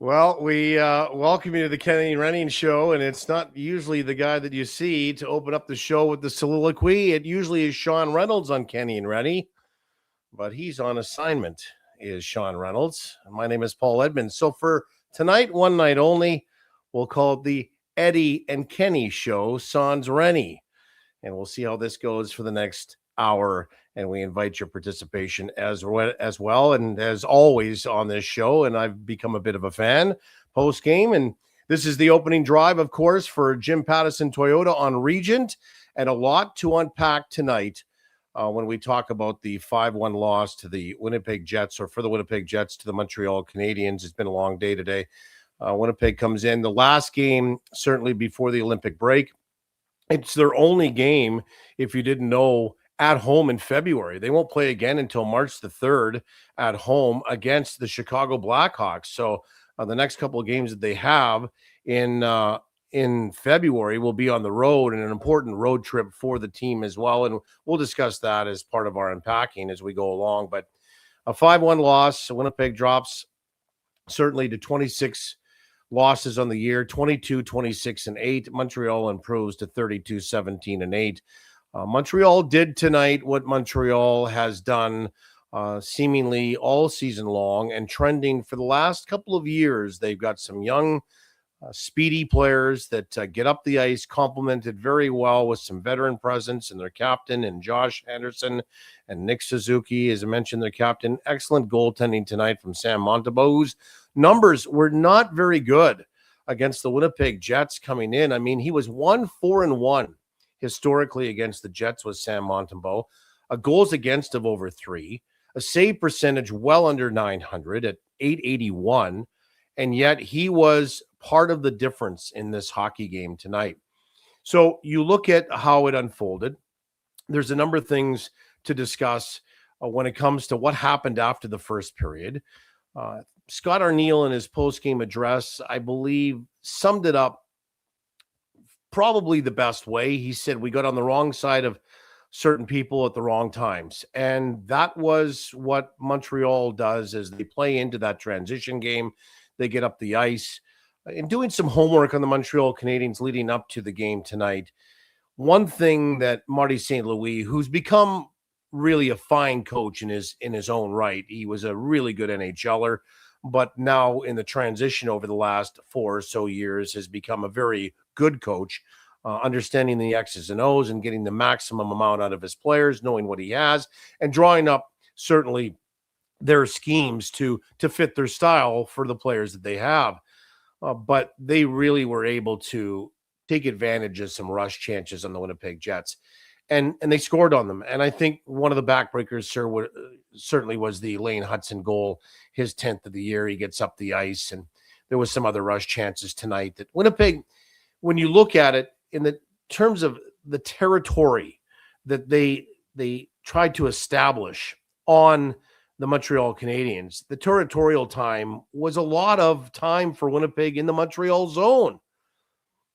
Well, we welcome you to the Kenny and Renny show, and it's not usually the guy that you see to open up the show with the soliloquy. It usually is Sean Reynolds on Kenny and Renny, but he's on assignment, is Sean Reynolds. My name is Paul Edmonds. So for tonight, one night only, we'll call it the Eddie and Kenny show, Sans Renny, and we'll see how this goes for the next hour. And we invite your participation as well. And as always on this show, and I've become a bit of a fan post game. And this is the opening drive, of course, for Jim Pattison Toyota on Regent, and a lot to unpack tonight when we talk about the 5-1 loss to the Winnipeg Jets, or for the Winnipeg Jets to the Montreal Canadiens. It's been a long day today. Winnipeg comes in the last game, certainly before the Olympic break. It's their only game, if you didn't know, at home in February. They won't play again until March the 3rd at home against the Chicago Blackhawks. So the next couple of games that they have in February will be on the road, and an important road trip for the team as well. And we'll discuss that as part of our unpacking as we go along. But a 5-1 loss, Winnipeg drops certainly to 26 losses on the year, 22, 26, and 8. Montreal improves to 32, 17, and 8. Montreal did tonight what Montreal has done seemingly all season long and trending for the last couple of years. They've got some young, speedy players that get up the ice, complemented very well with some veteran presence and their captain and Josh Anderson and Nick Suzuki, as I mentioned, their captain. Excellent goaltending tonight from Sam Montembeault, whose numbers were not very good against the Winnipeg Jets coming in. I mean, he was 1-4-1 historically against the Jets with Sam Montembeault, a goals against of over 3, a save percentage well under 900 at 881, and yet he was part of the difference in this hockey game tonight. So you look at how it unfolded. There's a number of things to discuss when it comes to what happened after the first period. Scott Arniel in his post-game address, I believe, summed it up probably the best way. He said, we got on the wrong side of certain people at the wrong times. And that was what Montreal does as they play into that transition game. They get up the ice. In doing some homework on the Montreal Canadiens leading up to the game tonight, one thing that Marty St. Louis, who's become really a fine coach in his own right, he was a really good NHLer, but now in the transition over the last 4 or so years has become a very good coach, understanding the X's and O's and getting the maximum amount out of his players, knowing what he has, and drawing up certainly their schemes to fit their style for the players that they have. But they really were able to take advantage of some rush chances on the Winnipeg Jets. And they scored on them. And I think one of the backbreakers certainly was the Lane Hudson goal, his 10th of the year. He gets up the ice, and there was some other rush chances tonight that Winnipeg, when you look at it in the terms of the territory that they tried to establish on the Montreal Canadiens, the territorial time was a lot of time for Winnipeg in the Montreal zone.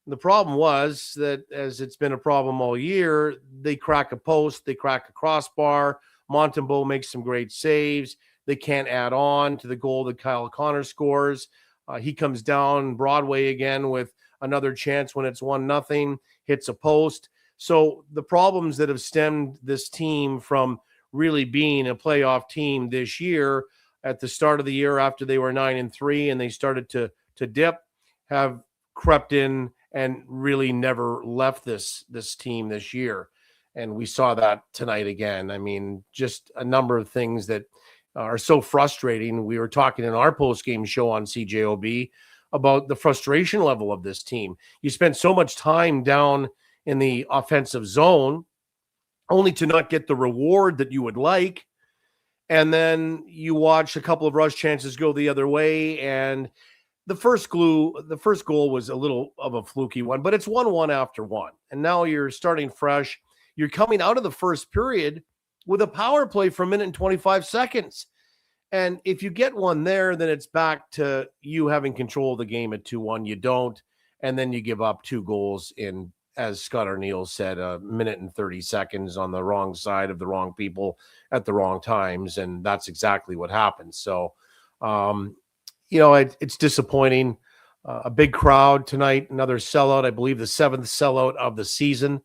The problem was that, as it's been a problem all year, they crack a post, they crack a crossbar. Montembeault makes some great saves. They can't add on to the goal that Kyle Connor scores. He comes down Broadway again with another chance when it's 1-0, hits a post. So the problems that have stemmed this team from really being a playoff team this year, at the start of the year after they were 9-3 and they started to dip, have crept in and really never left this team this year. And we saw that tonight again. I mean, just a number of things that are so frustrating. We were talking in our post-game show on CJOB about the frustration level of this team. You spend so much time down in the offensive zone only to not get the reward that you would like. And then you watch a couple of rush chances go the other way, and the first goal was a little of a fluky one, but it's 1-1 after 1. And now you're starting fresh. You're coming out of the first period with a power play for 1 minute and 25 seconds. And if you get one there, then it's back to you having control of the game at 2-1. You don't. And then you give up 2 goals in, as Scott Arniel said, 1 minute and 30 seconds on the wrong side of the wrong people at the wrong times. And that's exactly what happened. So, it's disappointing. A big crowd tonight, another sellout, I believe the 7th sellout of the season.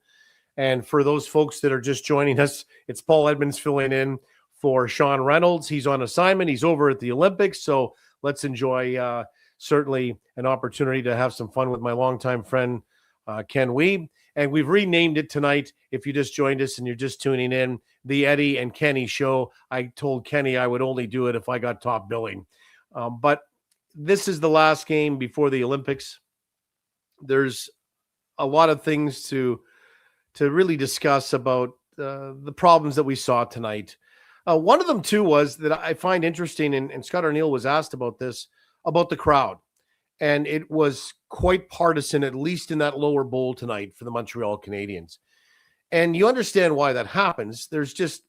And for those folks that are just joining us, it's Paul Edmonds filling in for Sean Reynolds. He's on assignment. He's over at the Olympics. So let's enjoy certainly an opportunity to have some fun with my longtime friend, Ken Wiebe. And we've renamed it tonight. If you just joined us and you're just tuning in, the Eddie and Kenny Show. I told Kenny I would only do it if I got top billing. But this is the last game before the Olympics. There's a lot of things to really discuss about the problems that we saw tonight. One of them, too, was that I find interesting, and Scott Arniel was asked about this, about the crowd. And it was quite partisan, at least in that lower bowl tonight for the Montreal Canadiens. And you understand why that happens. There's just,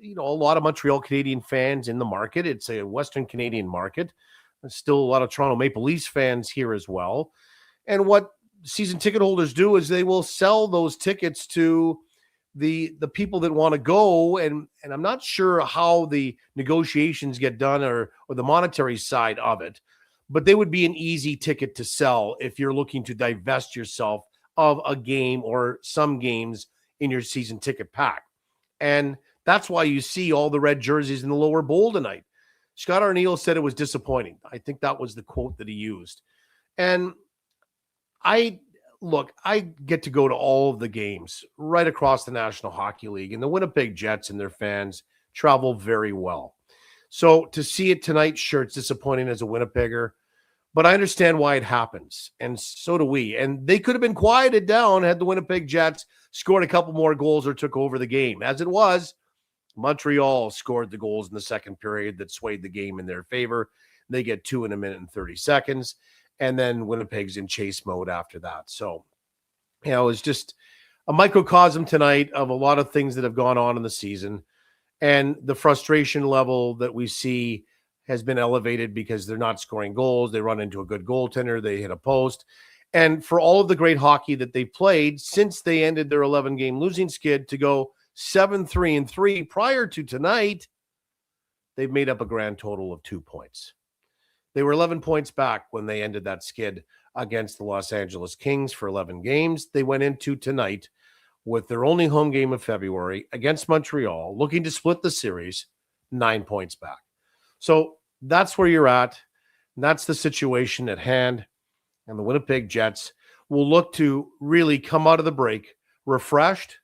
a lot of Montreal Canadian fans in the market. It's a Western Canadian market. There's still a lot of Toronto Maple Leafs fans here as well. And what season ticket holders do is they will sell those tickets to the people that want to go. And I'm not sure how the negotiations get done or the monetary side of it, but they would be an easy ticket to sell if you're looking to divest yourself of a game or some games in your season ticket pack. And that's why you see all the red jerseys in the lower bowl tonight. Scott Arniel said it was disappointing. I think that was the quote that he used. And I get to go to all of the games right across the National Hockey League, and the Winnipeg Jets and their fans travel very well. So to see it tonight, sure, it's disappointing as a Winnipegger, but I understand why it happens, and so do we. And they could have been quieted down had the Winnipeg Jets scored a couple more goals or took over the game. As it was, Montreal scored the goals in the second period that swayed the game in their favor. They get 2 in a minute and 30 seconds, and then Winnipeg's in chase mode after that. So, it's just a microcosm tonight of a lot of things that have gone on in the season, and the frustration level that we see has been elevated because they're not scoring goals. They run into a good goaltender. They hit a post. And for all of the great hockey that they've played since they ended their 11-game losing skid to go 7-3-3 prior to tonight, they've made up a grand total of 2 points. They were 11 points back when they ended that skid against the Los Angeles Kings for 11 games. They went into tonight with their only home game of February against Montreal, looking to split the series, 9 points back. So that's where you're at. And that's the situation at hand. And the Winnipeg Jets will look to really come out of the break refreshed.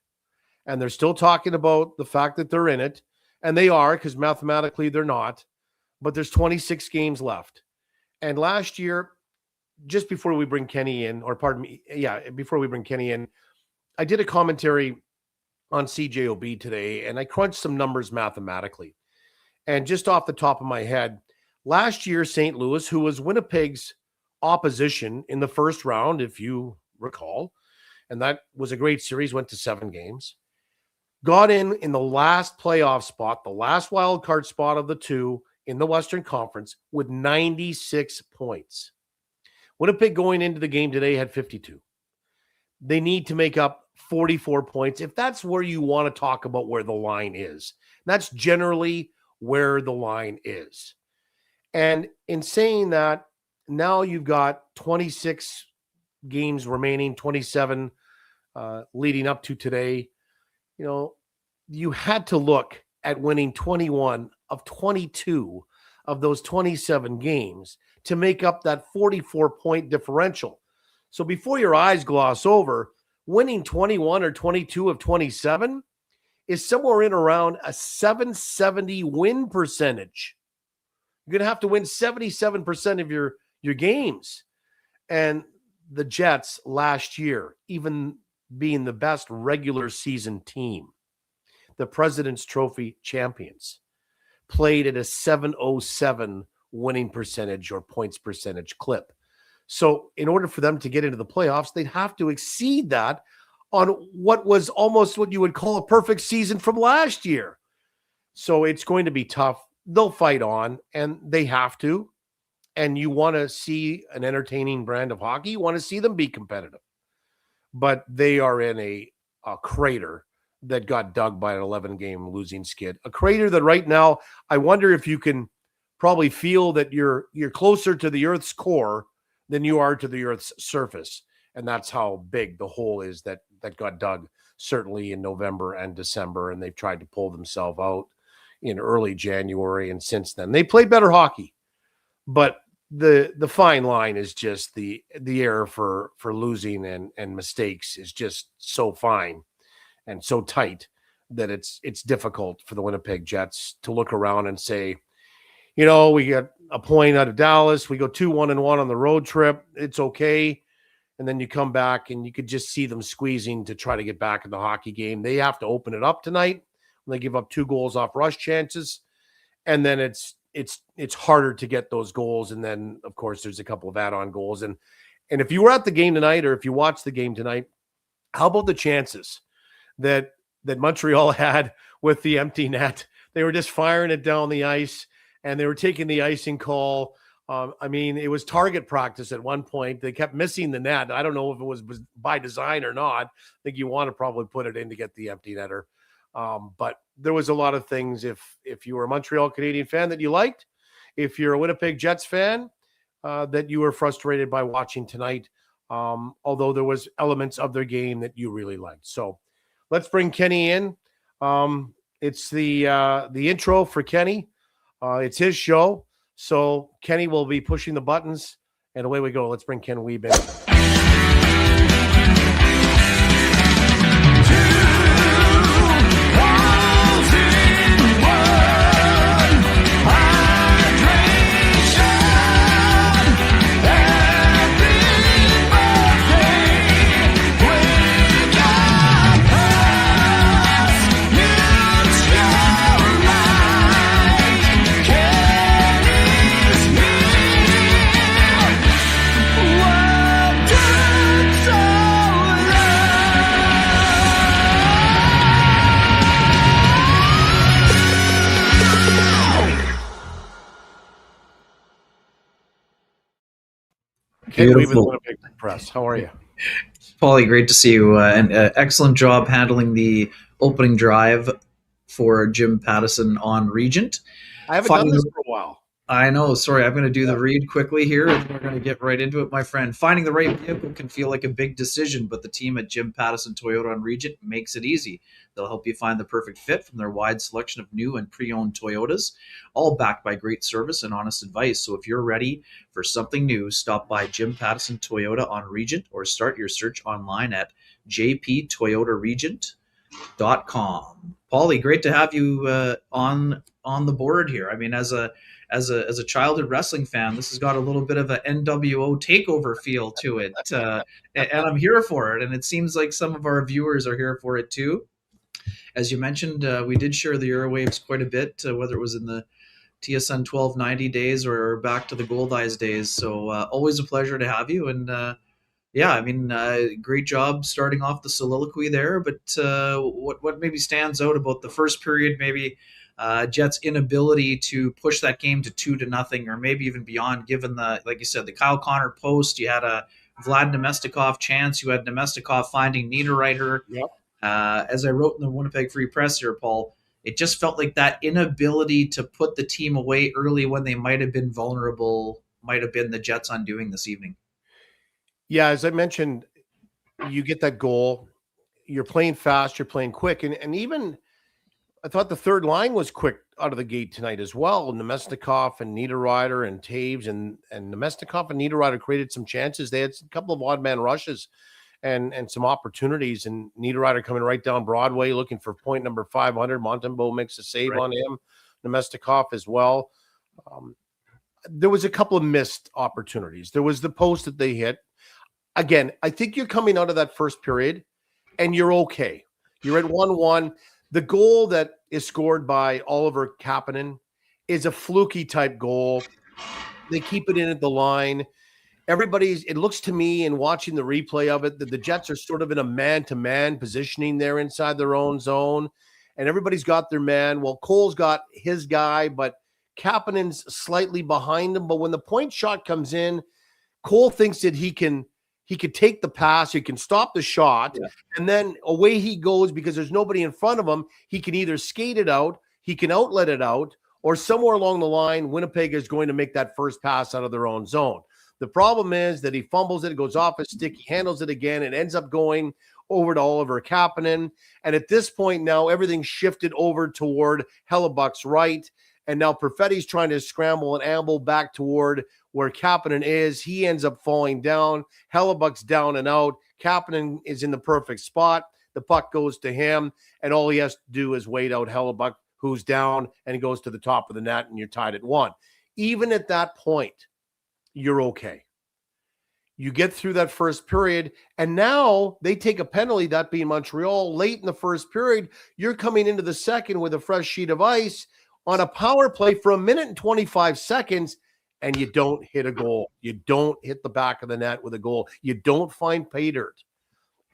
And they're still talking about the fact that they're in it. And they are, because mathematically they're not. But there's 26 games left. And last year, just before we bring Kenny in, before we bring Kenny in, I did a commentary on CJOB today, and I crunched some numbers mathematically. And just off the top of my head, last year, St. Louis, who was Winnipeg's opposition in the first round, if you recall, and that was a great series, went to 7 games, got in the last playoff spot, the last wild card spot of the 2 in the Western Conference with 96 points. Winnipeg going into the game today had 52. They need to make up 44 points if that's where you want to talk about where the line is. That's generally where the line is. And in saying that, now you've got 26 games remaining, 27 leading up to today. You had to look at winning 21 of 22 of those 27 games to make up that 44-point differential. So before your eyes gloss over, winning 21 or 22 of 27 is somewhere in around a 770 win percentage. You're going to have to win 77% of your games. And the Jets last year, even being the best regular season team, the President's Trophy champions, played at a 707 winning percentage or points percentage clip. So in order for them to get into the playoffs, they'd have to exceed that on what was almost what you would call a perfect season from last year. So it's going to be tough. They'll fight on, and they have to. And you want to see an entertaining brand of hockey. You want to see them be competitive. But they are in a crater that got dug by an 11-game losing skid. A crater that right now, I wonder if you can probably feel that you're closer to the Earth's core than you are to the Earth's surface. And that's how big the hole is that got dug, certainly in November and December. And they've tried to pull themselves out in early January. And since then, they played better hockey. But the fine line is just the error for losing and mistakes is just so fine and so tight that it's difficult for the Winnipeg Jets to look around and say, we got a point out of Dallas. We go 2-1-1 on the road trip. It's okay. And then you come back and you could just see them squeezing to try to get back in the hockey game. They have to open it up tonight when they give up 2 goals off rush chances. And then it's harder to get those goals. And then, of course, there's a couple of add-on goals. And if you were at the game tonight or if you watched the game tonight, how about the chances that Montreal had with the empty net? They were just firing it down the ice. And they were taking the icing call. It was target practice at one point. They kept missing the net. I don't know if it was by design or not. I think you want to probably put it in to get the empty netter. But there was a lot of things, if you were a Montreal Canadian fan, that you liked. If you're a Winnipeg Jets fan, that you were frustrated by watching tonight. Although there was elements of their game that you really liked. So let's bring Kenny in. It's the intro for Kenny. It's his show, so Kenny will be pushing the buttons, and away we go. Let's bring Ken Wiebe in. Ken Wiebe, Winnipeg Press. How are you? Paulie, great to see you. And excellent job handling the opening drive for Jim Pattison on Regent. I haven't done this for a while. I know. Sorry, I'm going to do the read quickly here, and we're going to get right into it, my friend. Finding the right vehicle can feel like a big decision, but the team at Jim Pattison Toyota on Regent makes it easy. They'll help you find the perfect fit from their wide selection of new and pre-owned Toyotas, all backed by great service and honest advice. So if you're ready for something new, stop by Jim Pattison Toyota on Regent or start your search online at jptoyotaregent.com. Paulie, great to have you on the board here. I mean, as a childhood wrestling fan, this has got a little bit of a NWO takeover feel to it, and I'm here for it. And it seems like some of our viewers are here for it too. As you mentioned, we did share the airwaves quite a bit, whether it was in the TSN 1290 days or back to the Gold Eyes days. So always a pleasure to have you. And great job starting off the soliloquy there. But what maybe stands out about the first period, maybe Jets' inability to push that game to 2-0, or maybe even beyond, given like you said, the Kyle Connor post. You had a Vlad Nemestikov chance. You had Nemestikov finding Niederreiter. Yep. As I wrote in the Winnipeg Free Press here, Paul, it just felt like that inability to put the team away early when they might have been vulnerable might have been the Jets' undoing this evening. Yeah, as I mentioned, you get that goal. You're playing fast. You're playing quick. And even I thought the third line was quick out of the gate tonight as well. Nemestikov and Niederreiter and Taves and Nemestikov and Niederreiter created some chances. They had a couple of odd man rushes and some opportunities. And Niederreiter coming right down Broadway looking for point number 500. Montembeault makes a save on him. Nemestikov as well. There was a couple of missed opportunities. There was the post that they hit. Again, I think you're coming out of that first period and you're okay. You're at 1-1. The goal that is scored by Oliver Kapanen is a fluky type goal. They keep it in at the line. It looks to me in watching the replay of it that the Jets are sort of in a man-to-man positioning there inside their own zone, and everybody's got their man. Well, Cole's got his guy, but Kapanen's slightly behind him. But when the point shot comes in, Cole thinks that he could take the pass, he can stop the shot, and then away he goes because there's nobody in front of him. He can either skate it out, he can outlet it out, or somewhere along the line, Winnipeg is going to make that first pass out of their own zone. The problem is that he fumbles it, it goes off his stick, he handles it again, and ends up going over to Oliver Kapanen. And at this point now, everything's shifted over toward Hellebuck's right. And now Perfetti's trying to scramble and amble back toward where Kapanen is. He ends up falling down. Hellebuck's down and out. Kapanen is in the perfect spot. The puck goes to him, and all he has to do is wait out Hellebuck, who's down, and he goes to the top of the net, and you're tied at 1. Even at that point, you're okay. You get through that first period, and now they take a penalty, that being Montreal, late in the first period. You're coming into the second with a fresh sheet of ice on a power play for 1 minute and 25 seconds, and you don't hit a goal. You don't hit the back of the net with a goal. You don't find pay dirt.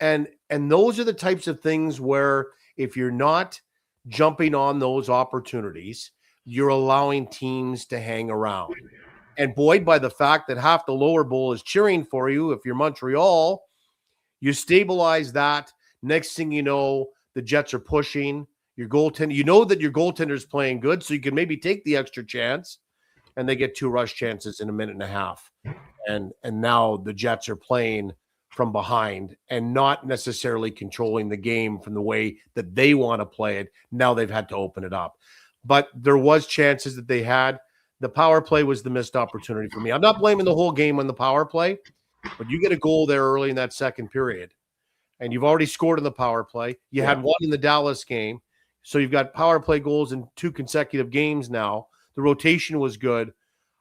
And those are the types of things where if you're not jumping on those opportunities, you're allowing teams to hang around. And buoyed by the fact that half the lower bowl is cheering for you, if you're Montreal, you stabilize that. Next thing you know, the Jets are pushing. Your goaltender, you know that your goaltender's playing good, so you can maybe take the extra chance, and they get 2 rush chances in 1.5 minutes. And now the Jets are playing from behind and not necessarily controlling the game from the way that they want to play it. Now they've had to open it up. But there was chances that they had. The power play was the missed opportunity for me. I'm not blaming the whole game on the power play, but you get a goal there early in that second period, and you've already scored in the power play. You had one in the Dallas game, so you've got power play goals in 2 consecutive games now. The rotation was good.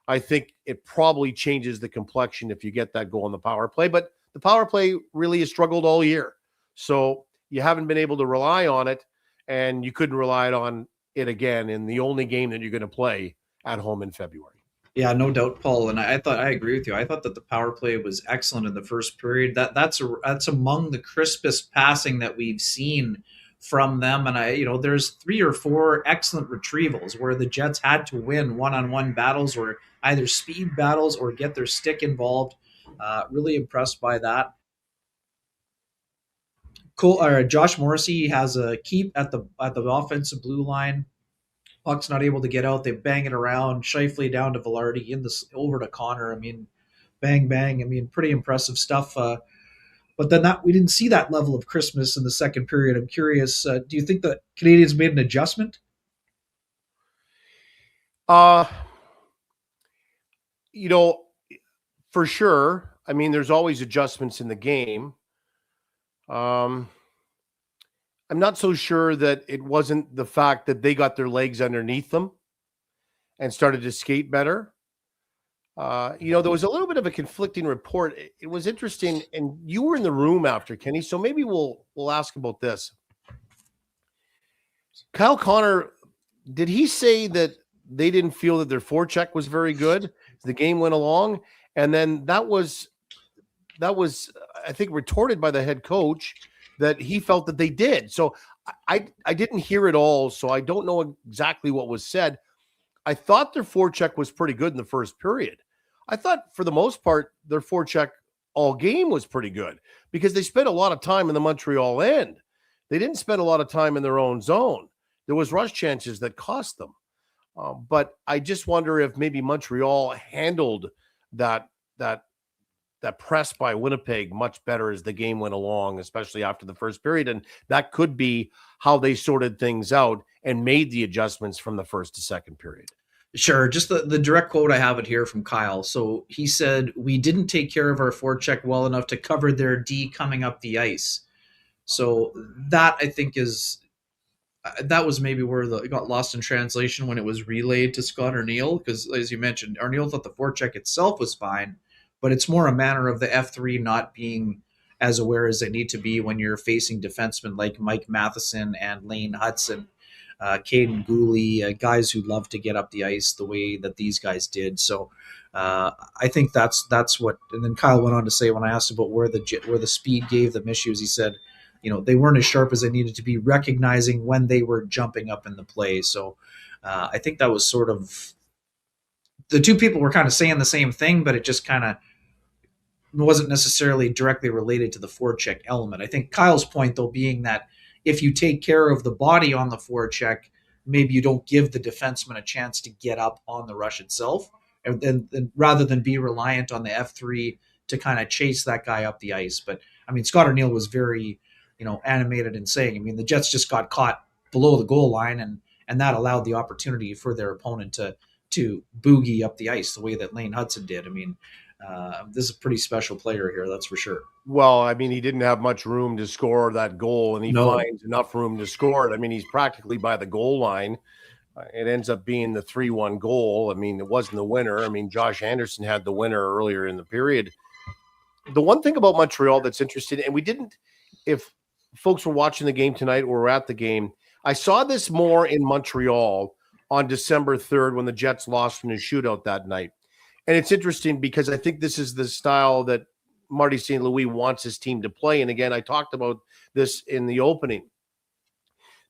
I think it probably changes the complexion if you get that goal in the power play, but the power play really has struggled all year. So you haven't been able to rely on it, and you couldn't rely on it again in the only game that you're going to play at home in February. Yeah, no doubt, Paul. And I agree with you. I thought that the power play was excellent in the first period. That's among the crispest passing that we've seen from them. And there's 3 or 4 excellent retrievals where the Jets had to win one-on-one battles or either speed battles or get their stick involved. Really impressed by that. Josh Morrissey has a keep at the offensive blue line. Puck's not able to get out. They bang it around. Scheifele down to Velarde, over to Connor. I mean, bang, bang. I mean, pretty impressive stuff. But then we didn't see that level of crispness in the second period. I'm curious, do you think the Canadiens made an adjustment? For sure. I mean, there's always adjustments in the game. I'm not so sure that it wasn't the fact that they got their legs underneath them and started to skate better. There was a little bit of a conflicting report. It was interesting, and you were in the room after, Kenny, so maybe we'll ask about this. Kyle Connor, did he say that they didn't feel that their forecheck was very good as the game went along? And then that was, I think, retorted by the head coach that he felt that they did. So I didn't hear it all, so I don't know exactly what was said. I thought their forecheck was pretty good in the first period. I thought for the most part, their forecheck all game was pretty good because they spent a lot of time in the Montreal end. They didn't spend a lot of time in their own zone. There was rush chances that cost them. But I just wonder if maybe Montreal handled that press by Winnipeg much better as the game went along, especially after the first period. And that could be how they sorted things out and made the adjustments from the first to second period. Sure. Just the direct quote, I have it here from Kyle. So he said, "We didn't take care of our forecheck well enough to cover their D coming up the ice." So that, I think, that was maybe where it got lost in translation when it was relayed to Scott Arniel, because as you mentioned, Arniel thought the forecheck itself was fine, but it's more a matter of the F3 not being as aware as they need to be when you're facing defensemen like Mike Matheson and Lane Hudson, Caden Gooley, guys who love to get up the ice the way that these guys did. So I think that's what. And then Kyle went on to say, when I asked about where the speed gave them issues, he said, they weren't as sharp as they needed to be, recognizing when they were jumping up in the play. So I think that was sort of, the two people were kind of saying the same thing, but it just kind of wasn't necessarily directly related to the forecheck element. I think Kyle's point, though, being that if you take care of the body on the forecheck, maybe you don't give the defenseman a chance to get up on the rush itself, and then rather than be reliant on the F3 to kind of chase that guy up the ice. But I mean, Scott O'Neill was very, animated in saying, I mean, the Jets just got caught below the goal line, and that allowed the opportunity for their opponent to boogie up the ice the way that Lane Hudson did. I mean, this is a pretty special player here, that's for sure. Well, I mean, he didn't have much room to score that goal, and he finds enough room to score it. I mean, he's practically by the goal line. It ends up being the 3-1 goal. I mean, it wasn't the winner. I mean, Josh Anderson had the winner earlier in the period. The one thing about Montreal that's interesting, and we didn't, if folks were watching the game tonight or were at the game, I saw this more in Montreal on December 3rd when the Jets lost in a shootout that night. And it's interesting because I think this is the style that Marty St. Louis wants his team to play. And again, I talked about this in the opening,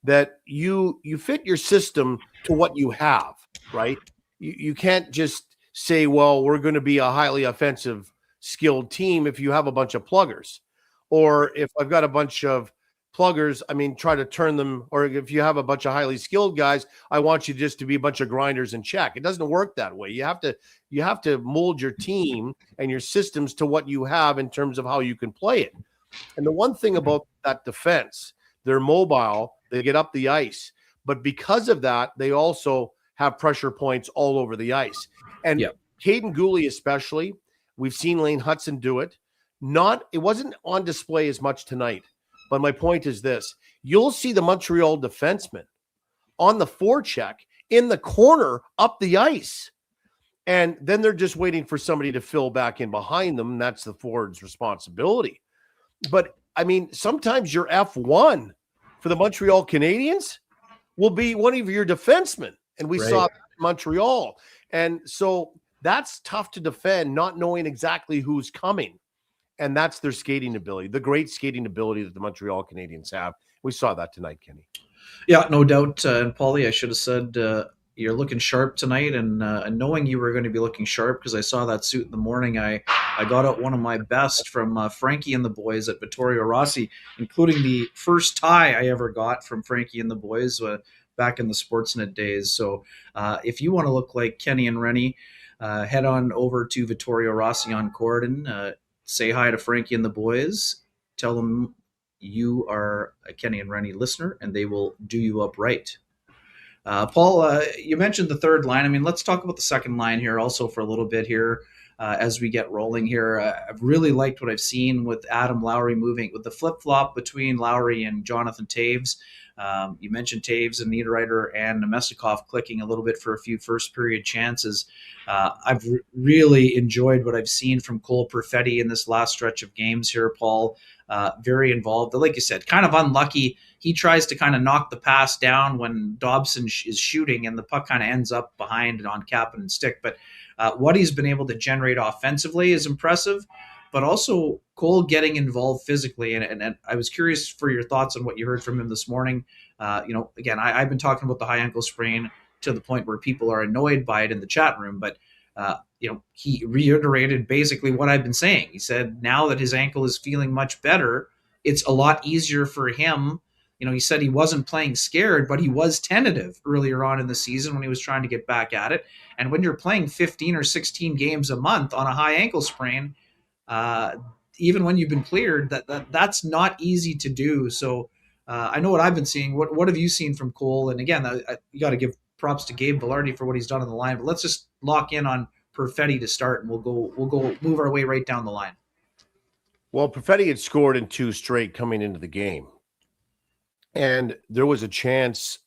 that you fit your system to what you have, right? You can't just say, well, we're going to be a highly offensive, skilled team if you have a bunch of pluggers. Or if I've got a bunch of pluggers, I mean, try to turn them, or if you have a bunch of highly skilled guys, I want you just to be a bunch of grinders and check. It doesn't work that way. You have to mold your team and your systems to what you have in terms of how you can play it. And the one thing about that defense, they're mobile, they get up the ice, but because of that, they also have pressure points all over the ice. And Caden Gooley especially, we've seen Lane Hudson do it. It wasn't on display as much tonight. But my point is this: you'll see the Montreal defenseman on the forecheck in the corner up the ice. And then they're just waiting for somebody to fill back in behind them. And that's the forward's responsibility. But I mean, sometimes your F1 for the Montreal Canadiens will be one of your defensemen. And we saw that in Montreal. And so that's tough to defend, not knowing exactly who's coming. And that's their skating ability, the great skating ability that the Montreal Canadiens have. We saw that tonight, Kenny. Yeah, no doubt. And Paulie, I should have said you're looking sharp tonight. And knowing you were going to be looking sharp because I saw that suit in the morning, I got out one of my best from Frankie and the boys at Vittorio Rossi, including the first tie I ever got from Frankie and the boys back in the Sportsnet days. So if you want to look like Kenny and Renny, head on over to Vittorio Rossi on Corden. Say hi to Frankie and the boys. Tell them you are a Kenny and Renny listener, and they will do you up right. Paul, you mentioned the third line. I mean, let's talk about the second line here also for a little bit here as we get rolling here. I've really liked what I've seen with Adam Lowry moving, with the flip-flop between Lowry and Jonathan Toews. You mentioned Toews and Niederreiter and Nemestikov clicking a little bit for a few first-period chances. I've really enjoyed what I've seen from Cole Perfetti in this last stretch of games here, Paul. Very involved. Like you said, kind of unlucky. He tries to kind of knock the pass down when Dobson is shooting, and the puck kind of ends up behind on Kapanen and Stick. But what he's been able to generate offensively is impressive, but also Cole getting involved physically. And I was curious for your thoughts on what you heard from him this morning. Again, I've been talking about the high ankle sprain to the point where people are annoyed by it in the chat room, but he reiterated basically what I've been saying. He said now that his ankle is feeling much better, it's a lot easier for him. He said he wasn't playing scared, but he was tentative earlier on in the season when he was trying to get back at it. And when you're playing 15 or 16 games a month on a high ankle sprain, even when you've been cleared, that's not easy to do. So I know what I've been seeing. What have you seen from Cole? And again, you got to give props to Gabe Velarde for what he's done on the line. But let's just lock in on Perfetti to start, and we'll go move our way right down the line. Well, Perfetti had scored in 2 straight coming into the game. And there was a chance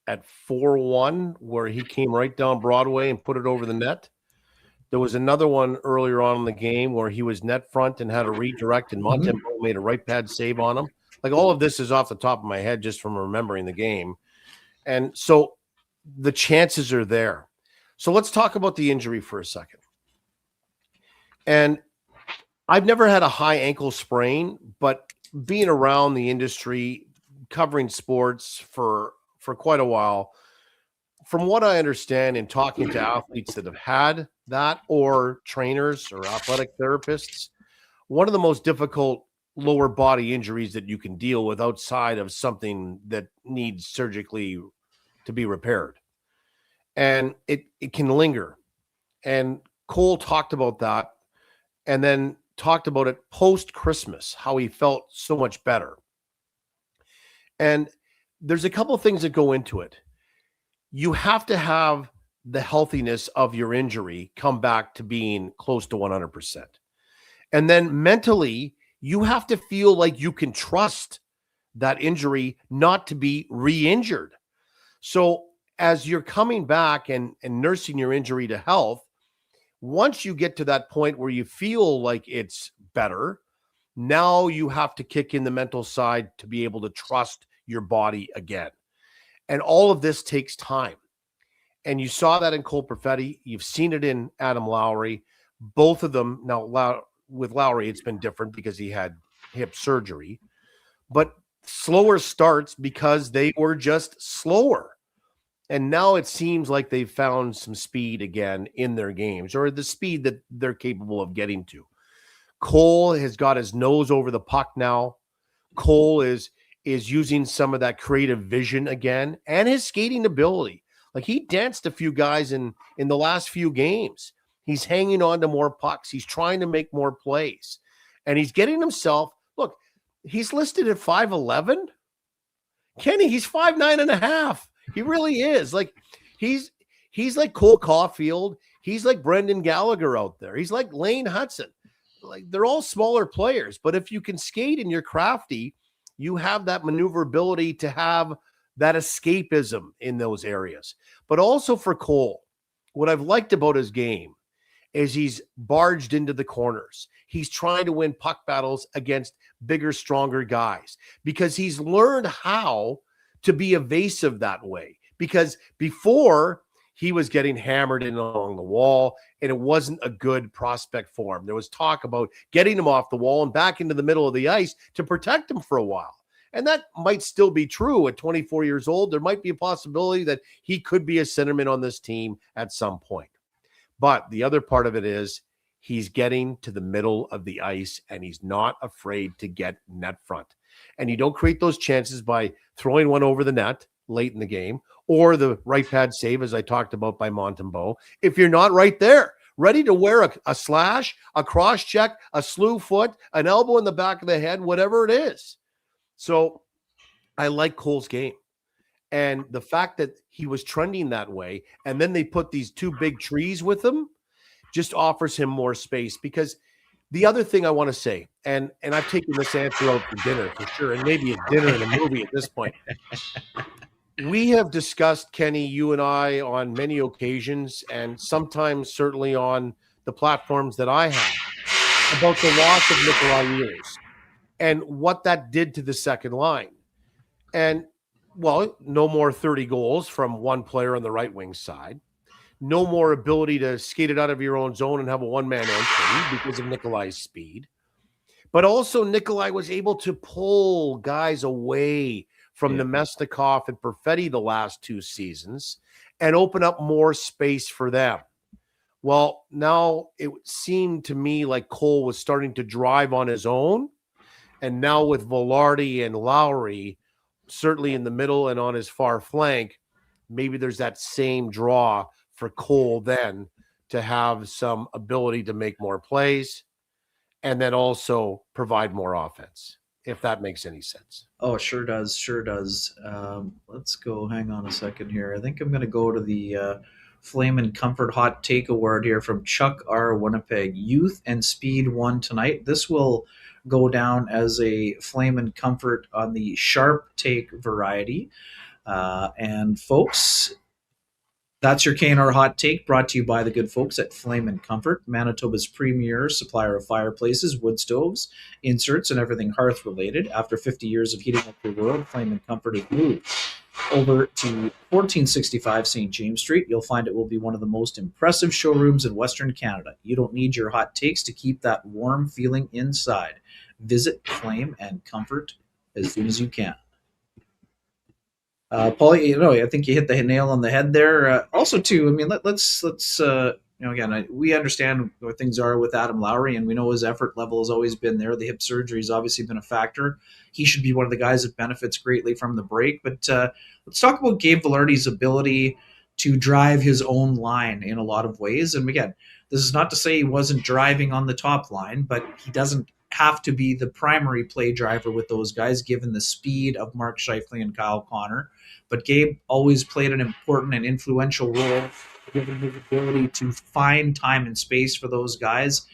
at 4-1 where he came right down Broadway and put it over the net. There was another one earlier on in the game where he was net front and had a redirect, and Montembeau made a right pad save on him. Like, all of this is off the top of my head just from remembering the game. And so the chances are there. So let's talk about the injury for a second. And I've never had a high ankle sprain, but being around the industry, covering sports for quite a while, from what I understand in talking to athletes that have had that, or trainers or athletic therapists, one of the most difficult lower body injuries that you can deal with outside of something that needs surgically to be repaired. And it can linger. And Cole talked about that and then talked about it post-Christmas, how he felt so much better. And there's a couple of things that go into it. You have to have the healthiness of your injury come back to being close to 100%. And then mentally, you have to feel like you can trust that injury not to be re-injured. So as you're coming back and nursing your injury to health, once you get to that point where you feel like it's better, now you have to kick in the mental side to be able to trust your body again. And all of this takes time. And you saw that in Cole Perfetti. You've seen it in Adam Lowry. Both of them, now with Lowry, it's been different because he had hip surgery. But slower starts because they were just slower. And now it seems like they've found some speed again in their games, or the speed that they're capable of getting to. Cole has got his nose over the puck now. Cole is using some of that creative vision again and his skating ability. Like, he danced a few guys in the last few games. He's hanging on to more pucks. He's trying to make more plays. And he's getting himself, look, he's listed at 5'11". Kenny, he's 5'9.5". He really is. Like, he's like Cole Caulfield. He's like Brendan Gallagher out there. He's like Lane Hudson. Like, they're all smaller players, but if you can skate and you're crafty, you have that maneuverability to have that escapism in those areas. But also for Cole, what I've liked about his game is he's barged into the corners. He's trying to win puck battles against bigger, stronger guys because he's learned how to be evasive that way. Because before, he was getting hammered in along the wall, and it wasn't a good prospect for him. There was talk about getting him off the wall and back into the middle of the ice to protect him for a while. And that might still be true at 24 years old. There might be a possibility that he could be a centerman on this team at some point. But the other part of it is he's getting to the middle of the ice, and he's not afraid to get net front. And you don't create those chances by throwing one over the net late in the game or the right pad save, as I talked about, by Montembeault, if you're not right there, ready to wear a slash, a cross check, a slew foot, an elbow in the back of the head, whatever it is. So I like Cole's game. And the fact that he was trending that way, and then they put these two big trees with him, just offers him more space. Because the other thing I want to say, and I've taken this answer out for dinner for sure, and maybe a dinner and a movie at this point. We have discussed, Kenny, you and I, on many occasions, and sometimes certainly on the platforms that I have, about the loss of Nikolai Ehlers and what that did to the second line. And, well, no more 30 goals from one player on the right wing side. No more ability to skate it out of your own zone and have a one-man entry because of Nikolai's speed. But also Nikolai was able to pull guys away from Nemestikov and Perfetti the last two seasons and open up more space for them. Well, now it seemed to me like Cole was starting to drive on his own. And now with Velarde and Lowry, certainly in the middle and on his far flank, maybe there's that same draw for Cole then to have some ability to make more plays and then also provide more offense, if that makes any sense. Oh, sure does. Sure does. Let's go. Hang on a second here. I think I'm going to go to the Flame and Comfort Hot Take Award here from Chuck R. Winnipeg. Youth and Speed won tonight. This will go down as a Flame and Comfort on the sharp take variety. And folks, that's your KNR Hot Take, brought to you by the good folks at Flame and Comfort, Manitoba's premier supplier of fireplaces, wood stoves, inserts, and everything hearth-related. After 50 years of heating up your world, Flame and Comfort has moved over to 1465 St. James Street. You'll find it will be one of the most impressive showrooms in Western Canada. You don't need your hot takes to keep that warm feeling inside. Visit Flame and Comfort as soon as you can. Paul, I think you hit the nail on the head there. Also, too, I mean, let's again, we understand where things are with Adam Lowry, and we know his effort level has always been there. The hip surgery has obviously been a factor. He should be one of the guys that benefits greatly from the break. But let's talk about Gabe Vilardi's ability to drive his own line in a lot of ways. And again, this is not to say he wasn't driving on the top line, but he doesn't have to be the primary play driver with those guys, given the speed of Mark Scheifele and Kyle Connor. But Gabe always played an important and influential role, given his ability to find time and space for those guys,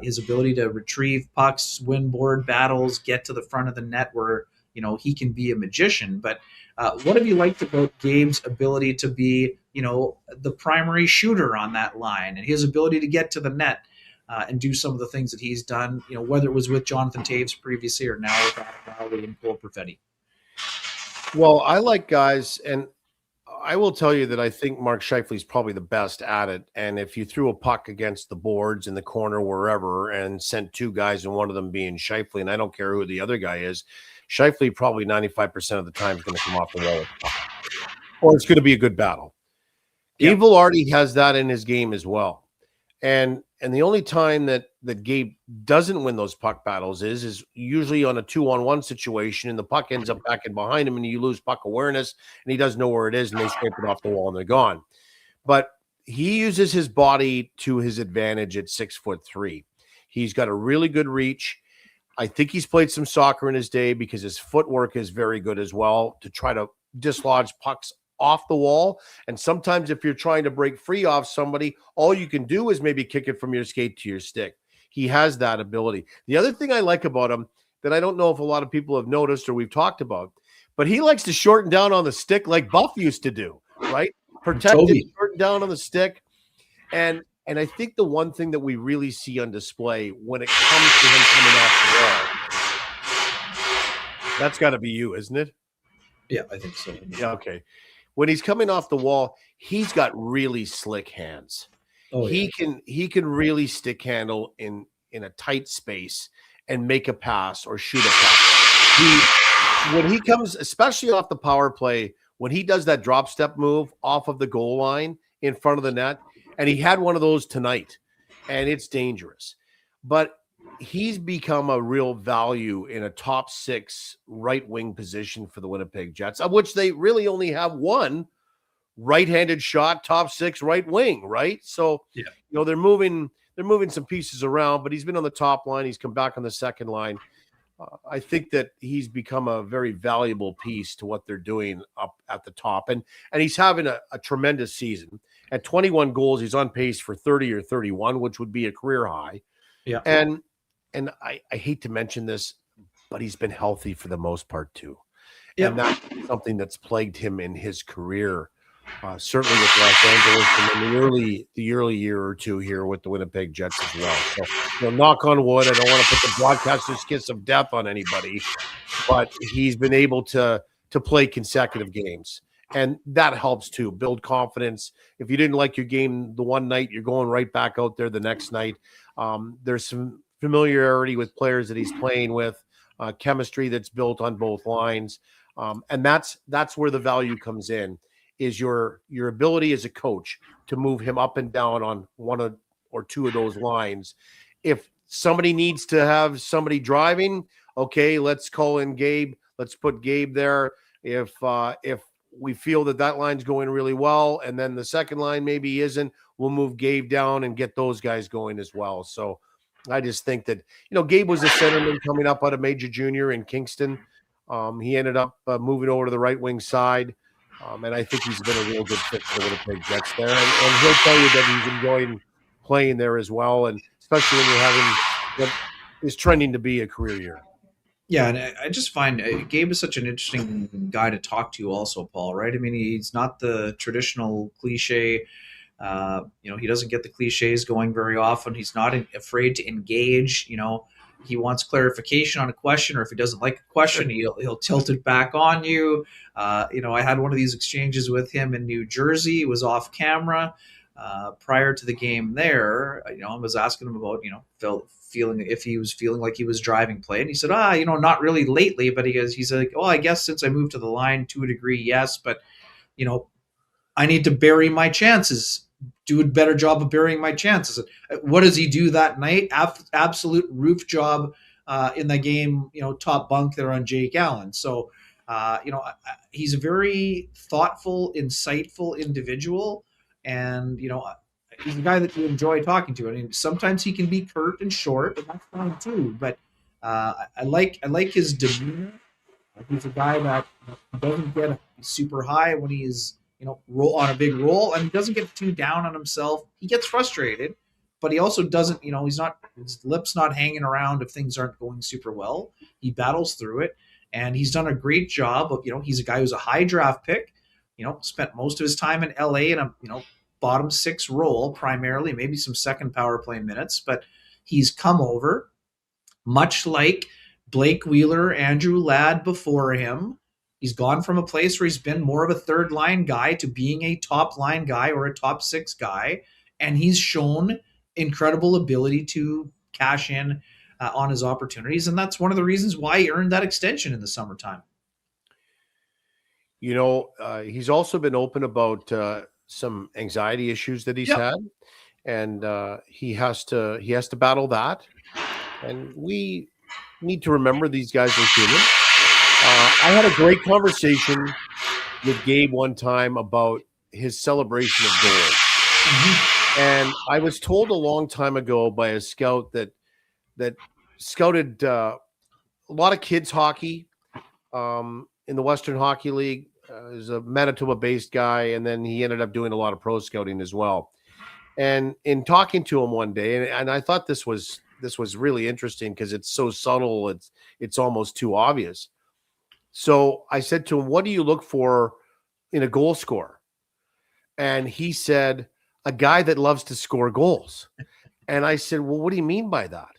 his ability to retrieve pucks, win board battles, get to the front of the net where, he can be a magician. But what have you liked about Gabe's ability to be, the primary shooter on that line, and his ability to get to the net and do some of the things that he's done, whether it was with Jonathan Taves previously or now with Adam Lowry and Cole Perfetti? Well, I like guys, and I will tell you that I think Mark Scheifele is probably the best at it. And if you threw a puck against the boards in the corner, wherever, and sent two guys, and one of them being Scheifele, and I don't care who the other guy is, Scheifele probably 95% of the time is going to come off the wall with the puck, or it's going to be a good battle. Gabe Vilardi has that in his game as well. And the only time that Gabe doesn't win those puck battles is usually on a 2-on-1 situation, and the puck ends up back in behind him, and you lose puck awareness, and he doesn't know where it is, and they scrape it off the wall and they're gone. But he uses his body to his advantage at 6'3". He's got a really good reach. I think he's played some soccer in his day because his footwork is very good as well to try to dislodge pucks off the wall. And sometimes if you're trying to break free off somebody, all you can do is maybe kick it from your skate to your stick. He has that ability. The other thing I like about him that I don't know if a lot of people have noticed or we've talked about, but he likes to shorten down on the stick like Buff used to do, right? Protected, shorten down on the stick. And I think the one thing that we really see on display when it comes to him coming off the wall, that's got to be you, isn't it? Yeah, I think so. Yeah, okay. When he's coming off the wall, he's got really slick hands. Oh, he can really stick handle in a tight space and make a pass or shoot a pass. When he comes, especially off the power play, when he does that drop step move off of the goal line in front of the net, and he had one of those tonight, and it's dangerous. But he's become a real value in a top 6 right wing position for the Winnipeg Jets, of which they really only have one right-handed shot, top 6 right wing, right? So, they're moving some pieces around, but he's been on the top line. He's come back on the second line. I think that he's become a very valuable piece to what they're doing up at the top. And he's having a tremendous season. At 21 goals, he's on pace for 30 or 31, which would be a career high. Yeah. And I hate to mention this, but he's been healthy for the most part too. Yeah. And that's something that's plagued him in his career, certainly with Los Angeles and in the early year or two here with the Winnipeg Jets as well. So, knock on wood, I don't want to put the broadcaster's kiss of death on anybody, but he's been able to play consecutive games. And that helps too, build confidence. If you didn't like your game the one night, you're going right back out there the next night. There's some familiarity with players that he's playing with, chemistry that's built on both lines. And that's where the value comes in, is your ability as a coach to move him up and down on one or two of those lines. If somebody needs to have somebody driving, okay, let's call in Gabe. Let's put Gabe there. If we feel that line's going really well, and then the second line maybe isn't, we'll move Gabe down and get those guys going as well. So I just think that, Gabe was a centerman coming up out of Major Junior in Kingston. He ended up moving over to the right wing side. And I think he's been a real good fit for the Winnipeg Jets there. And he'll tell you that he's enjoying playing there as well. And especially when you're having what is trending to be a career year. Yeah, and I just find Gabe is such an interesting guy to talk to also, Paul, right? I mean, he's not the traditional cliche. He doesn't get the cliches going very often. He's not afraid to engage. He wants clarification on a question, or if he doesn't like a question, he'll tilt it back on you. I had one of these exchanges with him in New Jersey. It was off camera prior to the game there. I was asking him about, if he was feeling like he was driving play. And he said, not really lately, but he's like, oh, I guess since I moved to the line to a degree, yes, but, I need to bury my chances do a better job of burying my chances. What does he do that night? Absolute roof job in the game, top bunk there on Jake Allen. So, he's a very thoughtful, insightful individual. And, he's a guy that you enjoy talking to. I mean, sometimes he can be curt and short, and that's fine too. But I like his demeanor. He's a guy that doesn't get super high when he's roll on a big roll, and he doesn't get too down on himself. He gets frustrated, but he also doesn't. He's not, his lips not hanging around if things aren't going super well. He battles through it, and he's done a great job of. He's a guy who's a high draft pick. Spent most of his time in LA in a bottom six role primarily, maybe some second power play minutes, but he's come over, much like Blake Wheeler, Andrew Ladd before him. He's gone from a place where he's been more of a third line guy to being a top line guy or a top six guy. And he's shown incredible ability to cash in on his opportunities. And that's one of the reasons why he earned that extension in the summertime. He's also been open about some anxiety issues that he's had. And he has to battle that. And we need to remember these guys are human. I had a great conversation with Gabe one time about his celebration of goals. Mm-hmm. And I was told a long time ago by a scout that scouted a lot of kids hockey in the Western Hockey League. He's a Manitoba-based guy, and then he ended up doing a lot of pro scouting as well. And in talking to him one day, and I thought this was really interesting because it's so subtle, it's almost too obvious. So I said to him, what do you look for in a goal scorer? And he said, a guy that loves to score goals. And I said, well, what do you mean by that?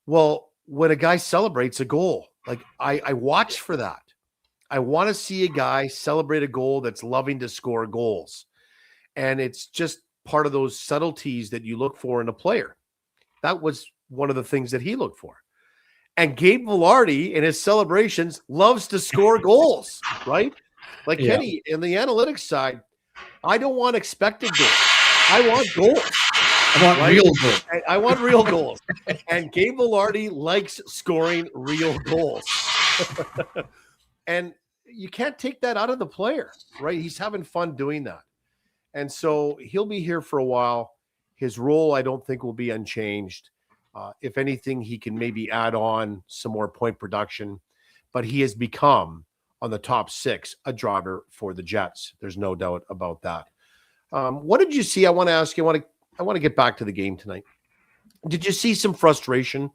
Well, when a guy celebrates a goal, like I watch for that. I want to see a guy celebrate a goal that's loving to score goals. And it's just part of those subtleties that you look for in a player. That was one of the things that he looked for. And Gabe Vilardi in his celebrations loves to score goals, right? Like Kenny, in the analytics side, I don't want expected goals. I want goals. I want real goals. I want real goals. And Gabe Vilardi likes scoring real goals. And you can't take that out of the player, right? He's having fun doing that. And so he'll be here for a while. His role, I don't think, will be unchanged. If anything, he can maybe add on some more point production, but he has become, on the top six, a driver for the Jets. There's no doubt about that. What did you see? I want to ask you, I want to get back to the game tonight. Did you see some frustration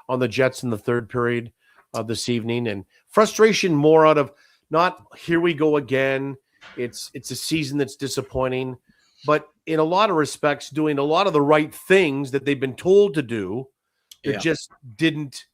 on the Jets in the third period of this evening? And frustration more out of not, here we go again. It's a season that's disappointing, but in a lot of respects, doing a lot of the right things that they've been told to do that just didn't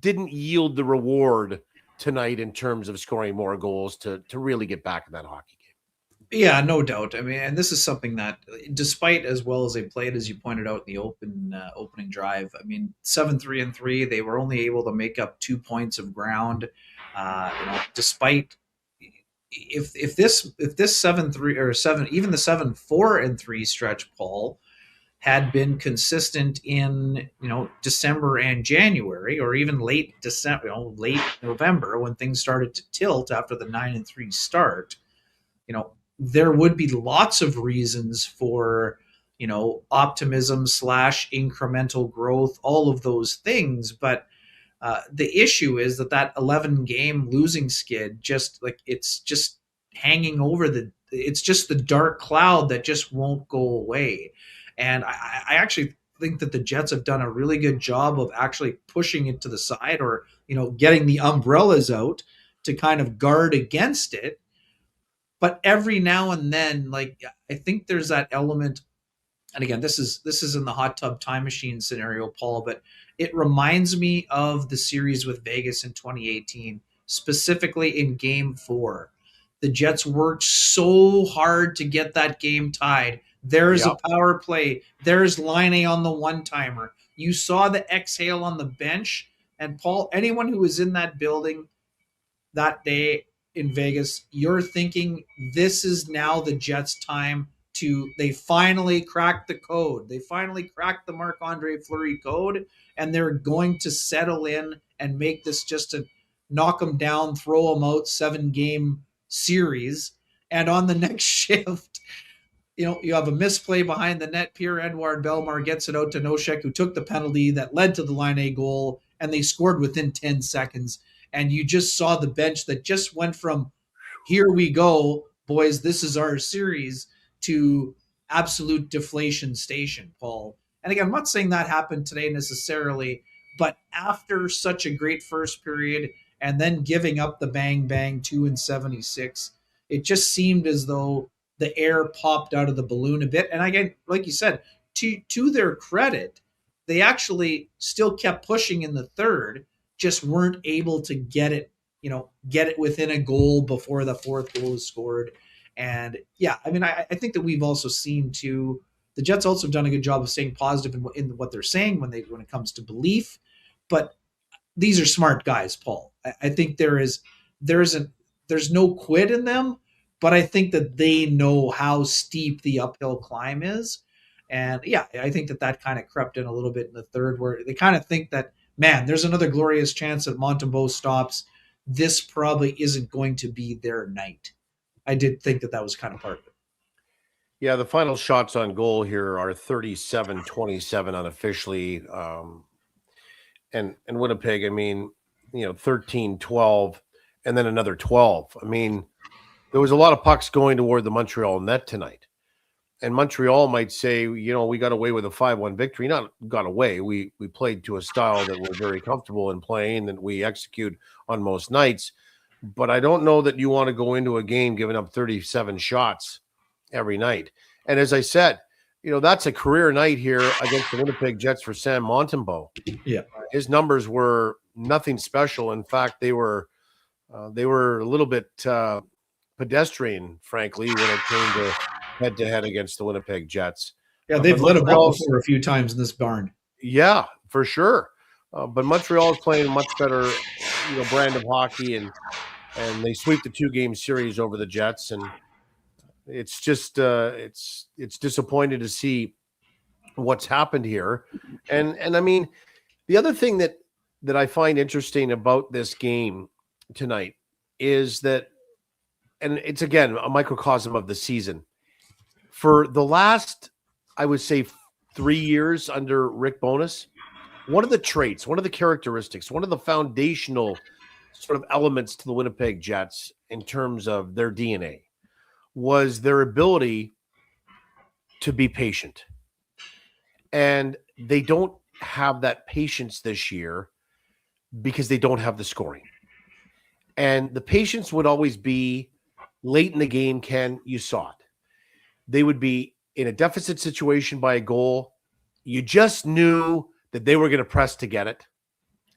yield the reward tonight in terms of scoring more goals to really get back in that hockey game. Yeah, no doubt. I mean, and this is something that, despite as well as they played, as you pointed out in the opening drive, I mean, 7-3-3, they were only able to make up 2 points of ground. Despite if this 7-3 or 7, even the 7-4-3 stretch, Paul, had been consistent in December and January, or even late December, late November, when things started to tilt after the 9-3 start, there would be lots of reasons for optimism / incremental growth, all of those things, but the issue is that 11 game losing skid, it's just hanging over it's just the dark cloud that just won't go away. And I actually think that the Jets have done a really good job of actually pushing it to the side, or, getting the umbrellas out to kind of guard against it. But every now and then, I think there's that element. And again, this is in the hot tub time machine scenario, Paul, but it reminds me of the series with Vegas in 2018, specifically in Game 4. The Jets worked so hard to get that game tied. There's a power play. There's Laine on the one-timer. You saw the exhale on the bench. And Paul, anyone who was in that building that day in Vegas, you're thinking this is now the Jets' time they finally cracked the code. They finally cracked the Marc-Andre Fleury code, and they're going to settle in and make this just a knock them down, throw them out 7-game series. And on the next shift, you have a misplay behind the net. Pierre-Edouard Bellemare gets it out to Nosek, who took the penalty that led to the line A goal, and they scored within 10 seconds. And you just saw the bench that just went from, here we go, boys, this is our series, to absolute deflation station, Paul. And again, I'm not saying that happened today necessarily, but after such a great first period and then giving up the bang 2-76, it just seemed as though the air popped out of the balloon a bit. And again, like you said, to their credit, they actually still kept pushing in the third, just weren't able to get it within a goal before the fourth goal is scored. And yeah, I mean, I think that we've also seen too, the Jets also have done a good job of staying positive in what they're saying when it comes to belief. But these are smart guys, Paul. I think there's no quit in them, but I think that they know how steep the uphill climb is. And yeah, I think that kind of crept in a little bit in the third, where they kind of think that, man, there's another glorious chance that Montembeault stops. This probably isn't going to be their night. I did think that was kind of part of it. Yeah, the final shots on goal here are 37-27 unofficially. And Winnipeg, I mean, 13-12, and then another 12. I mean, there was a lot of pucks going toward the Montreal net tonight. And Montreal might say, we got away with a 5-1 victory. Not got away. We played to a style that we're very comfortable in playing, that we execute on most nights. But I don't know that you want to go into a game giving up 37 shots every night. And as I said, that's a career night here against the Winnipeg Jets for Sam Montembeault. Yeah. His numbers were nothing special. In fact, they were a little bit pedestrian, frankly, when it came to head-to-head against the Winnipeg Jets. Yeah, they've lit them up before a few times in this barn. Yeah, for sure. But Montreal is playing a much better, brand of hockey, and they sweep the 2-game series over the Jets, and it's just it's disappointing to see what's happened here. And I mean, the other thing that I find interesting about this game tonight is that, and it's again a microcosm of the season, for the last, I would say, 3 years under Rick Bowness, one of the traits, one of the characteristics, one of the foundational sort of elements to the Winnipeg Jets in terms of their DNA was their ability to be patient. And they don't have that patience this year because they don't have the scoring. And the patience would always be late in the game, Ken, you saw it. They would be in a deficit situation by a goal. You just knew that they were going to press to get it,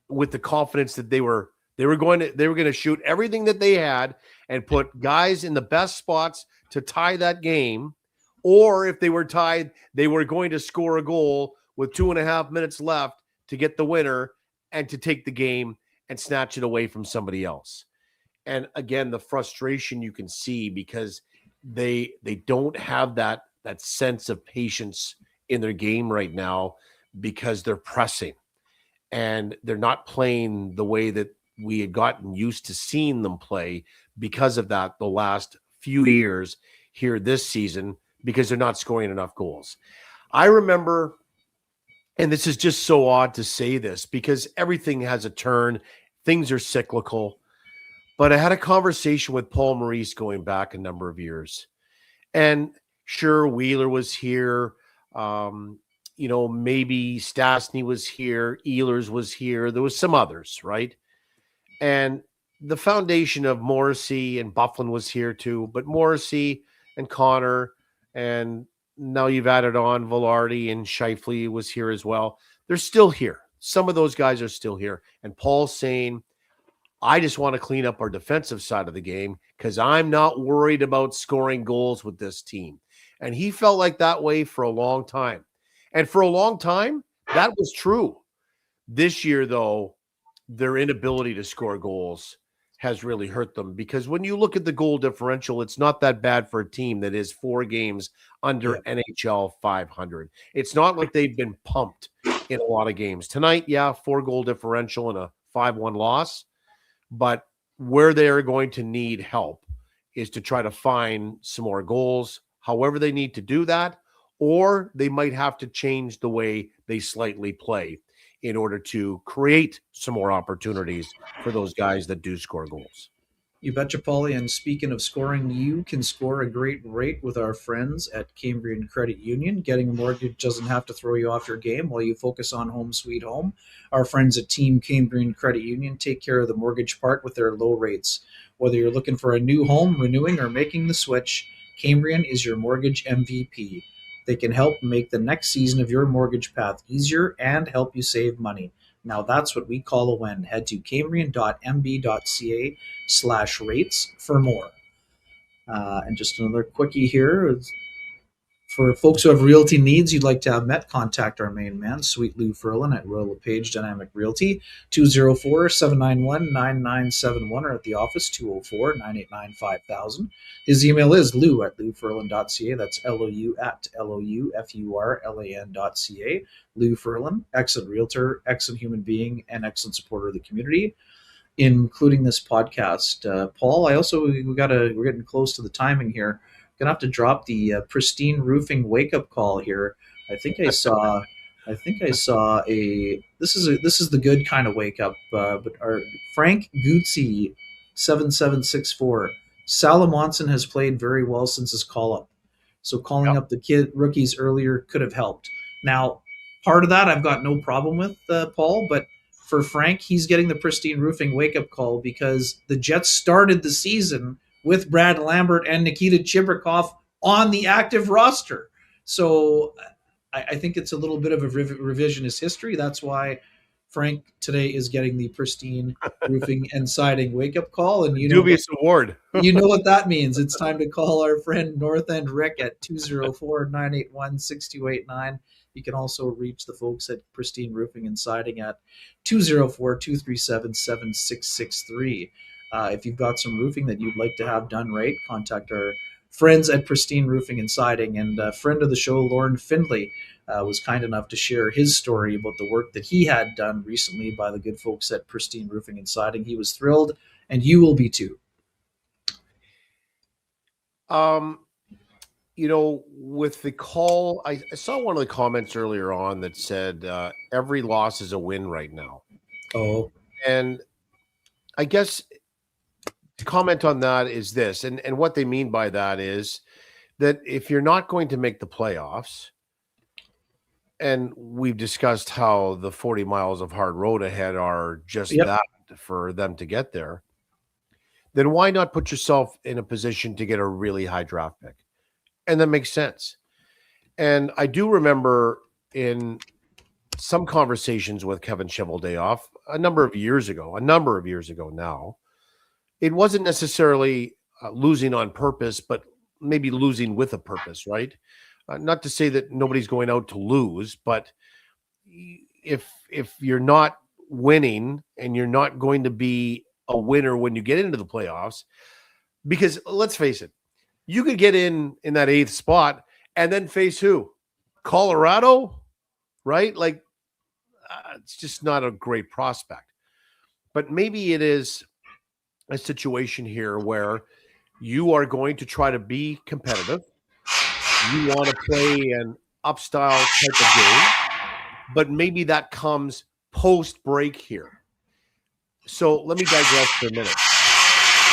with the confidence that they were going to shoot everything that they had and put guys in the best spots to tie that game. Or if they were tied, they were going to score a goal with 2.5 minutes left to get the winner and to take the game and snatch it away from somebody else. And again, the frustration you can see because they don't have that sense of patience in their game right now, because they're pressing and they're not playing the way that we had gotten used to seeing them play because of that the last few years here this season, because they're not scoring enough goals. I remember, and this is just so odd to say this because everything has a turn, things are cyclical, but I had a conversation with Paul Maurice going back a number of years. And sure, Wheeler was here, maybe Stastny was here, Ehlers was here, there was some others, right? And the foundation of Morrissey and Byfuglien was here too, but Morrissey and Connor, and now you've added on Velarde and Scheifele was here as well. They're still here. Some of those guys are still here. And Paul's saying, I just want to clean up our defensive side of the game because I'm not worried about scoring goals with this team. And he felt like that way for a long time. And for a long time, that was true. This year, though, their inability to score goals has really hurt them, because when you look at the goal differential, it's not that bad for a team that is 4 games under NHL 500. It's not like they've been pumped in a lot of games. Tonight, 4-goal differential and a 5-1 loss, but where they are going to need help is to try to find some more goals, however they need to do that, or they might have to change the way they slightly play in order to create some more opportunities for those guys that do score goals. You betcha, Paulie. And speaking of scoring, you can score a great rate with our friends at Cambrian Credit Union. Getting a mortgage doesn't have to throw you off your game while you focus on home sweet home. Our friends at Team Cambrian Credit Union take care of the mortgage part with their low rates. Whether you're looking for a new home, renewing, or making the switch, Cambrian is your mortgage MVP. They can help make the next season of your mortgage path easier and help you save money. Now that's what we call a win. Head to cambrian.mb.ca/rates for more. And just another quickie here. For folks who have realty needs you'd like to have met, contact our main man, Sweet Lou Ferlin at Royal LePage Dynamic Realty, 204-791-9971, or at the office, 204-989-5000. His email is lou@louferlin.ca. That's L-O-U at LOUFURLAN.ca. Lou Ferlin, excellent realtor, excellent human being, and excellent supporter of the community, including this podcast. Paul, we're getting close to the timing here. Gonna have to drop the Pristine Roofing wake up call here. I think I saw a this is the good kind of wake up. But our Frank Guzzi 7764, Sal Monson has played very well since his call up. So calling up the rookies earlier could have helped. Now, part of that I've got no problem with, Paul, but for Frank, he's getting the Pristine Roofing wake up call because the Jets started the season with Brad Lambert and Nikita Chibrikov on the active roster. So I think it's a little bit of a revisionist history. That's why Frank today is getting the Pristine Roofing and Siding wake-up call. And dubious award. You know what that means. It's time to call our friend North End Rick at 204-981-6289. You can also reach the folks at Pristine Roofing and Siding at 204-237-7663. If you've got some roofing that you'd like to have done right, contact our friends at Pristine Roofing and Siding. And a friend of the show, Lauren Findlay, was kind enough to share his story about the work that he had done recently by the good folks at Pristine Roofing and Siding. He was thrilled, and you will be too. With the call, I saw one of the comments earlier on that said every loss is a win right now. Oh. And I guess to comment on that is this, and what they mean by that is that if you're not going to make the playoffs, and we've discussed how the 40 miles of hard road ahead are just that for them to get there, then why not put yourself in a position to get a really high draft pick? And that makes sense. And I do remember in some conversations with Kevin Cheveldayoff a number of years ago now, it wasn't necessarily losing on purpose, but maybe losing with a purpose, right? Not to say that nobody's going out to lose, but if you're not winning and you're not going to be a winner when you get into the playoffs, because let's face it, you could get in that 8th spot and then face who? Colorado, right? Like, it's just not a great prospect. But maybe it is a situation here where you are going to try to be competitive. You want to play an up-style type of game, but maybe that comes post-break here. So let me digress for a minute.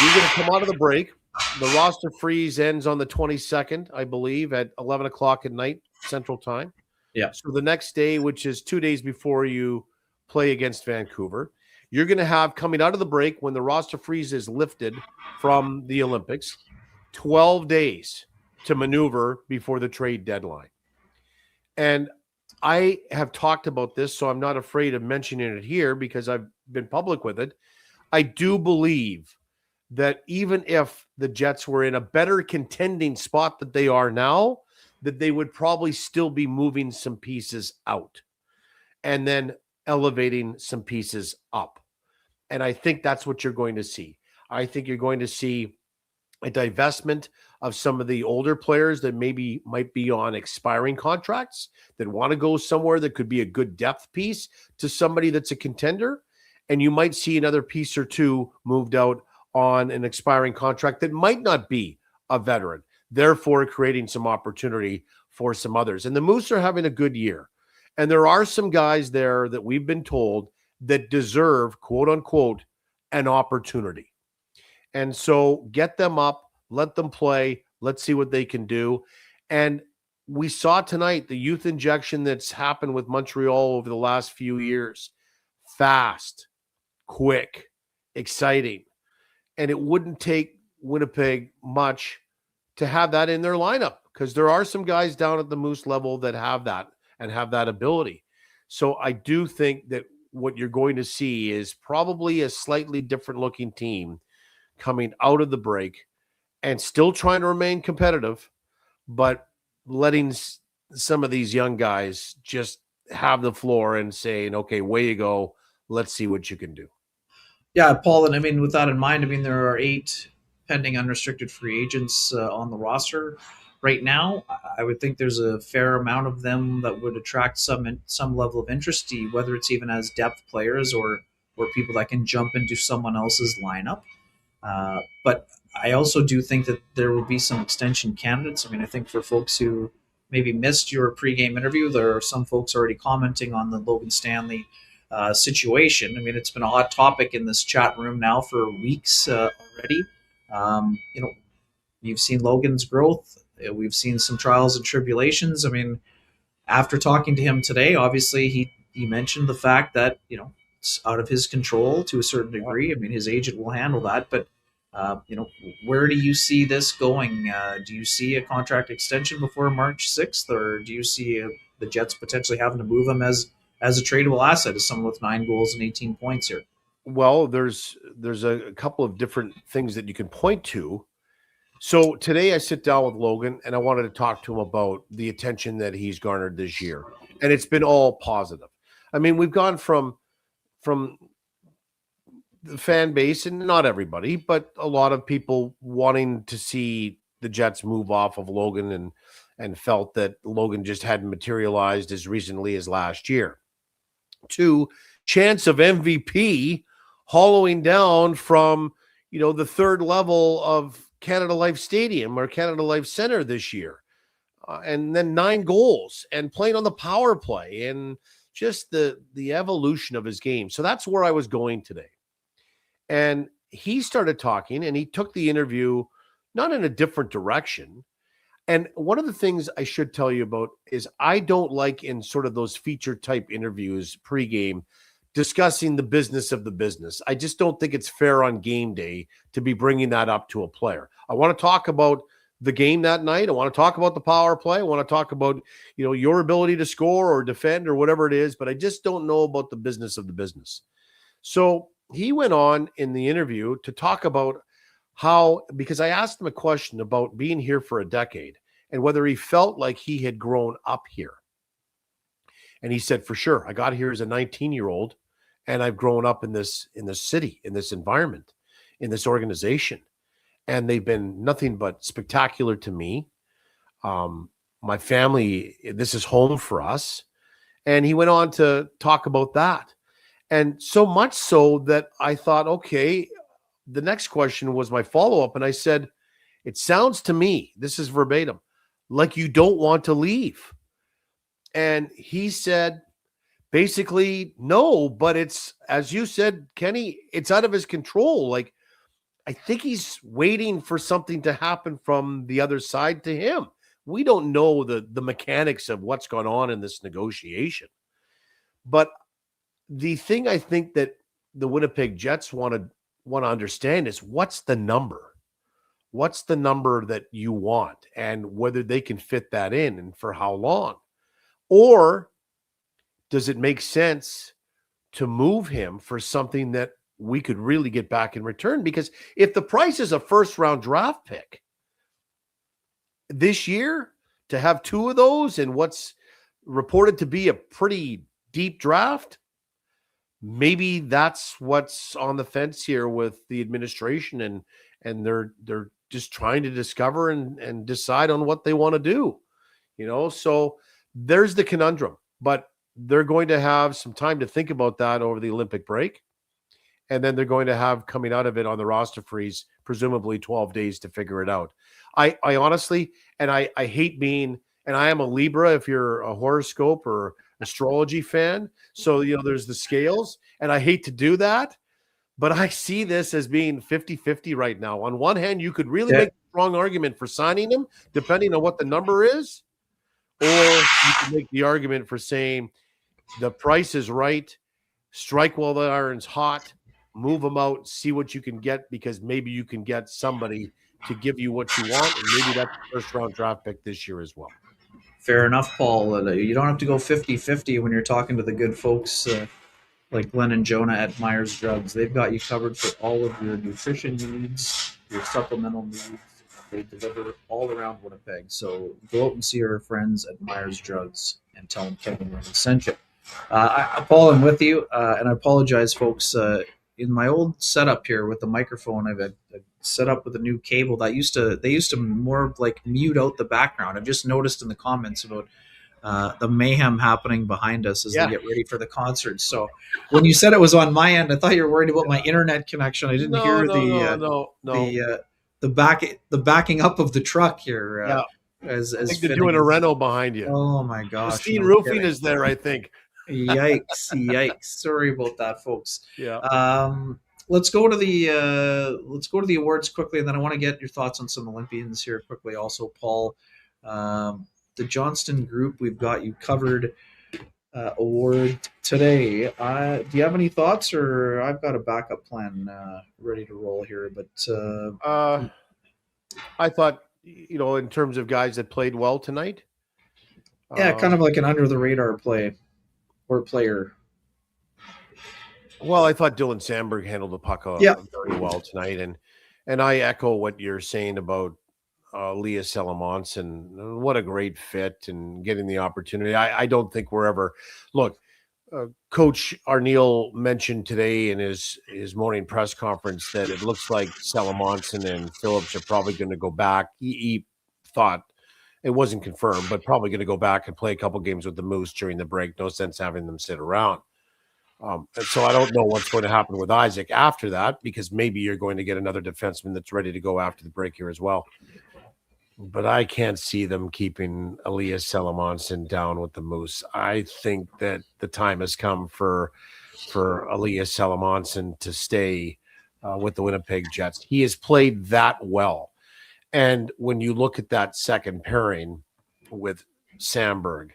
You're going to come out of the break. The roster freeze ends on the 22nd, I believe, at 11 o'clock at night, Central Time. Yeah. So the next day, which is 2 days before you play against Vancouver, you're going to have, coming out of the break, when the roster freeze is lifted from the Olympics, 12 days to maneuver before the trade deadline. And I have talked about this, so I'm not afraid of mentioning it here because I've been public with it. I do believe that even if the Jets were in a better contending spot that they are now, that they would probably still be moving some pieces out and then elevating some pieces up. And I think that's what you're going to see. I think you're going to see a divestment of some of the older players that maybe might be on expiring contracts that want to go somewhere that could be a good depth piece to somebody that's a contender. And you might see another piece or two moved out on an expiring contract that might not be a veteran, therefore creating some opportunity for some others. And the Moose are having a good year. And there are some guys there that we've been told that deserve, quote unquote, an opportunity. And so get them up, let them play, let's see what they can do. And we saw tonight the youth injection that's happened with Montreal over the last few years. Fast, quick, exciting. And it wouldn't take Winnipeg much to have that in their lineup, because there are some guys down at the Moose level that have that and have that ability. So I do think that what you're going to see is probably a slightly different looking team coming out of the break and still trying to remain competitive, but letting some of these young guys just have the floor and saying, okay, way you go. Let's see what you can do. Yeah, Paul, and I mean, with that in mind, I mean, there are 8 pending unrestricted free agents on the roster right now. I would think there's a fair amount of them that would attract some level of interest, whether it's even as depth players or people that can jump into someone else's lineup. But I also do think that there will be some extension candidates. I mean, I think for folks who maybe missed your pregame interview, there are some folks already commenting on the Logan Stanley situation. I mean, it's been a hot topic in this chat room now for weeks already. You know, you've seen Logan's growth. We've seen some trials and tribulations. I mean, after talking to him today, obviously he mentioned the fact that, you know, it's out of his control to a certain degree. I mean, his agent will handle that, but you know, where do you see this going? Do you see a contract extension before March 6th, or do you see the Jets potentially having to move him as a tradable asset, as someone with 9 goals and 18 points here? Well, there's a couple of different things that you can point to. So today I sit down with Logan and I wanted to talk to him about the attention that he's garnered this year. And it's been all positive. I mean, we've gone from the fan base, and not everybody, but a lot of people wanting to see the Jets move off of Logan and felt that Logan just hadn't materialized as recently as last year, to chance of MVP hollowing down from, you know, the third level of Canada Life Stadium or Canada Life Center this year. And then 9 goals and playing on the power play and just the evolution of his game. So that's where I was going today. And he started talking and he took the interview not in a different direction. And one of the things I should tell you about is I don't like, in sort of those feature type interviews pregame, discussing the business of the business. I just don't think it's fair on game day to be bringing that up to a player. I want to talk about the game that night. I want to talk about the power play. I want to talk about, you know, your ability to score or defend or whatever it is, but I just don't know about the business of the business. So he went on in the interview to talk about how, because I asked him a question about being here for a decade and whether he felt like he had grown up here. And he said, for sure, I got here as a 19-year-old and I've grown up in this city, in this environment, in this organization. And they've been nothing but spectacular to me. My family, this is home for us. And he went on to talk about that. And so much so that I thought, okay, the next question was my follow-up. And I said, it sounds to me, this is verbatim, like you don't want to leave. And he said, basically, no, but it's, as you said, Kenny, it's out of his control. Like, I think he's waiting for something to happen from the other side to him. We don't know the mechanics of what's gone on in this negotiation. But the thing I think that the Winnipeg Jets want to understand is, what's the number? What's the number that you want, and whether they can fit that in and for how long? Or does it make sense to move him for something that we could really get back in return? Because if the price is a first-round draft pick this year, to have 2 of those in what's reported to be a pretty deep draft, maybe that's what's on the fence here with the administration, and they're just trying to discover and decide on what they want to do. So there's the conundrum, but they're going to have some time to think about that over the Olympic break. And then they're going to have coming out of it on the roster freeze, presumably 12 days to figure it out. I honestly, and I hate being, and I am a Libra if you're a horoscope or astrology fan. So, there's the scales, and I hate to do that, but I see this as being 50-50 right now. On one hand, you could really make a strong argument for signing him, depending on what the number is, or you can make the argument for saying the price is right, strike while the iron's hot, move them out, see what you can get, because maybe you can get somebody to give you what you want, and maybe that's the first-round draft pick this year as well. Fair enough, Paul. You don't have to go 50-50 when you're talking to the good folks like Glenn and Jonah at Myers Drugs. They've got you covered for all of your nutrition needs, your supplemental needs. They deliver all around Winnipeg. So go out and see our friends at Myers Drugs and tell them Kevin Renny sent you. Paul, I'm with you, and I apologize, folks. In my old setup here with the microphone, I've set up with a new cable that they used to more like mute out the background. I've just noticed in the comments about the mayhem happening behind us as they get ready for the concert. So when you said it was on my end, I thought you were worried about my internet connection. I didn't hear the backing up of the truck here. As I think they're doing a reno behind you. Oh my gosh! Pristine roofing is there, I think. Yikes! Sorry about that, folks. Yeah. Let's go to the awards quickly, and then I want to get your thoughts on some Olympians here quickly. Also, Paul, the Johnston Group, we've got you covered. Award today. Do you have any thoughts, or I've got a backup plan ready to roll here? But I thought, in terms of guys that played well tonight. Kind of like an under the radar play or player. Well, I thought Dylan Sandberg handled the puck very well tonight, and I echo what you're saying about Elias Salamonson. What a great fit and getting the opportunity. I don't think we're ever look. Coach Arneal mentioned today in his morning press conference that it looks like Salamonson and Phillips are probably going to go back. He thought it wasn't confirmed, but probably going to go back and play a couple games with the Moose during the break. No sense having them sit around. And so I don't know what's going to happen with Isaac after that, because maybe you're going to get another defenseman that's ready to go after the break here as well. But I can't see them keeping Elias Salamonson down with the Moose. I think that the time has come for Elias Salamonson to stay with the Winnipeg Jets. He has played that well. And when you look at that second pairing with Sandberg,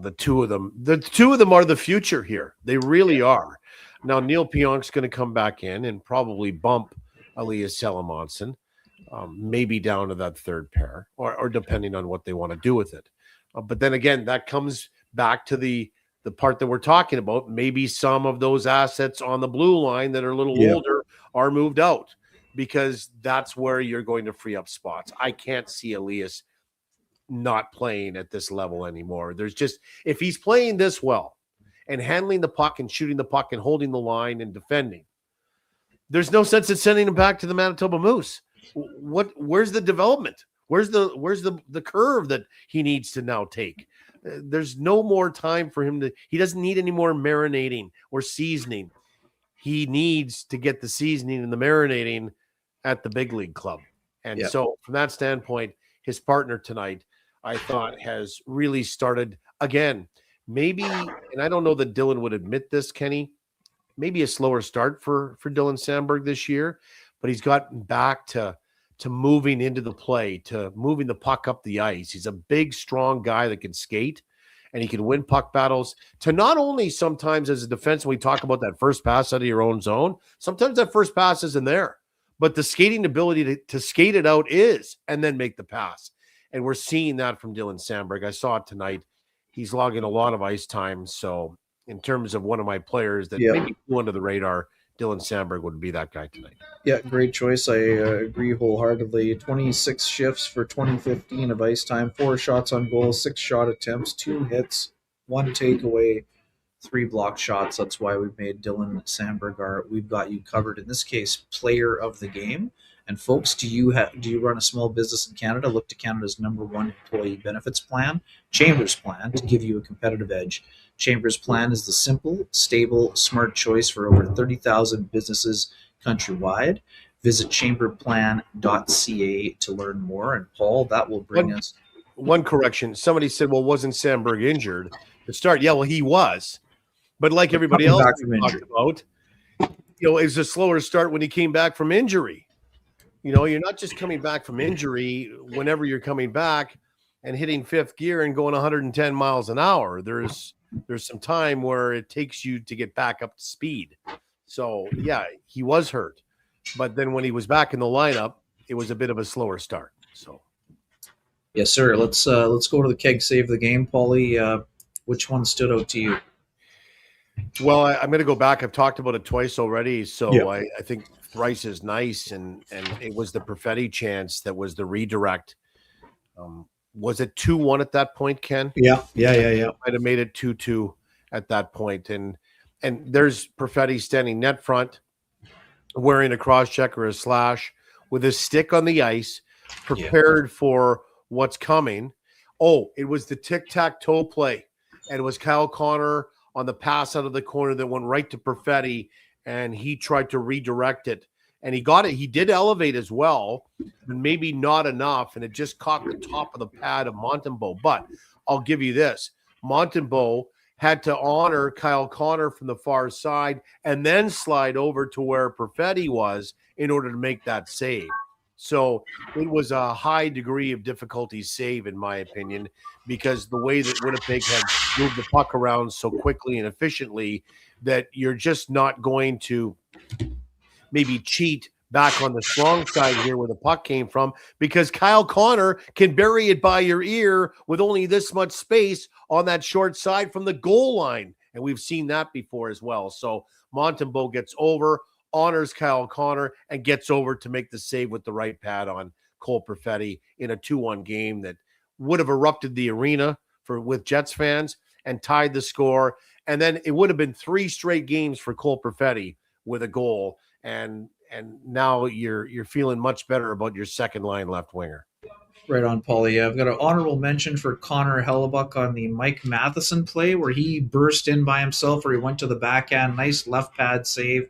the two of them are the future here. They really are. Now, Neil Pionk's going to come back in and probably bump Elias Salamonson. Maybe down to that third pair, or depending on what they want to do with it. But then again, that comes back to the part that we're talking about. Maybe some of those assets on the blue line that are a little older are moved out, because that's where you're going to free up spots. I can't see Elias not playing at this level anymore. There's just, if he's playing this well and handling the puck and shooting the puck and holding the line and defending, there's no sense in sending him back to the Manitoba Moose. Where's the development? Where's the curve that he needs to now take? There's no more time for him he doesn't need any more marinating or seasoning. He needs to get the seasoning and the marinating at the big league club. And so from that standpoint, his partner tonight, I thought, has really started again. Maybe, and I don't know that Dylan would admit this, Kenny, maybe a slower start for Dylan Sandberg this year, but he's gotten back to moving into the play, to moving the puck up the ice. He's a big, strong guy that can skate, and he can win puck battles. To not only sometimes as a defenseman, we talk about that first pass out of your own zone. Sometimes that first pass isn't there, but the skating ability to skate it out is, and then make the pass. And we're seeing that from Dylan Sandberg. I saw it tonight. He's logging a lot of ice time. So in terms of one of my players that maybe flew under the radar, Dylan Sandberg would be that guy tonight. Yeah, great choice. I agree wholeheartedly. 26 shifts for 2015 of ice time, 4 shots on goal, 6 shot attempts, 2 hits, 1 takeaway, 3 block shots. That's why we've made Dylan Sandberg our We've Got You Covered, in this case, player of the game. And folks, do you run a small business in Canada? Look to Canada's #1 employee benefits plan, Chambers Plan, to give you a competitive edge. Chambers Plan is the simple, stable, smart choice for over 30,000 businesses countrywide. Visit chamberplan.ca to learn more. And Paul, that will bring us one correction. Somebody said, well, wasn't Sandberg injured to start? Yeah, well, he was. But like everybody else we talked about, it was a slower start when he came back from injury. You're not just coming back from injury whenever you're coming back and hitting fifth gear and going 110 miles an hour. There's some time where it takes you to get back up to speed. So, yeah, he was hurt. But then when he was back in the lineup, it was a bit of a slower start. So, yes, sir. Let's go to the keg save of the game, Paulie. Which one stood out to you? Well, I'm going to go back. I've talked about it twice already. So yeah. I think thrice is nice. And it was the Perfetti chance that was the redirect. Was it 2-1 at that point, Ken? Yeah. Might have made it 2-2 at that point. And there's Perfetti standing net front, wearing a cross check or a slash with his stick on the ice, prepared for what's coming. Oh, it was the tic-tac-toe play. And it was Kyle Connor on the pass out of the corner that went right to Perfetti, and he tried to redirect it. And he got it. He did elevate as well, but maybe not enough, and it just caught the top of the pad of Montembeault. But I'll give you this. Montembeault had to honor Kyle Connor from the far side and then slide over to where Perfetti was in order to make that save. So it was a high degree of difficulty save, in my opinion, because the way that Winnipeg had moved the puck around so quickly and efficiently that you're just not going to maybe cheat back on the strong side here where the puck came from, because Kyle Connor can bury it by your ear with only this much space on that short side from the goal line. And we've seen that before as well. So Montembeault gets over, honors Kyle Connor, and gets over to make the save with the right pad on Cole Perfetti in a 2-1 game that would have erupted the arena with Jets fans and tied the score. And then it would have been 3 straight games for Cole Perfetti with a goal. And now you're feeling much better about your second line left winger. Right on, Paulie. I've got an honorable mention for Connor Hellebuck on the Mike Matheson play where he burst in by himself, or he went to the backhand. Nice left pad save.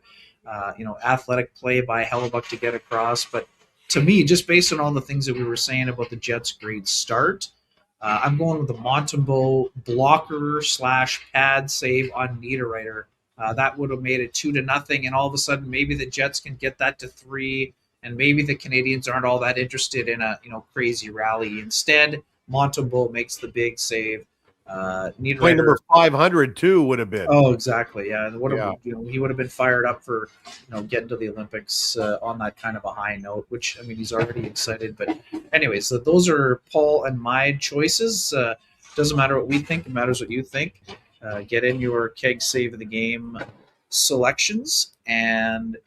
Athletic play by Hellebuck to get across. But to me, just based on all the things that we were saying about the Jets' great start, I'm going with the Montembeault blocker / pad save on Niederreiter. That would have made it 2-0, and all of a sudden maybe the Jets can get that to 3, and maybe the Canadiens aren't all that interested in a crazy rally. Instead, Montembeault makes the big save. Play number 500 too would have been. Oh, exactly. Yeah, he would have been fired up for getting to the Olympics on that kind of a high note. Which, I mean, he's already excited. But anyways, so those are Paul and my choices. Doesn't matter what we think; it matters what you think. Get in your keg save of the game selections, and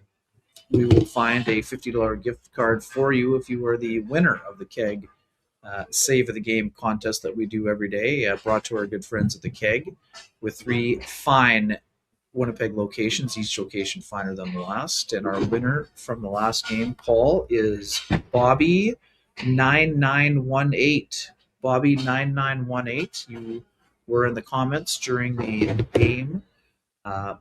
we will find a $50 gift card for you if you are the winner of the keg save of the game contest that we do every day, brought to our good friends at the Keg, with 3 fine Winnipeg locations, each location finer than the last. And our winner from the last game, Paul, is Bobby 9918. Bobby 9918. You were in the comments during the game. I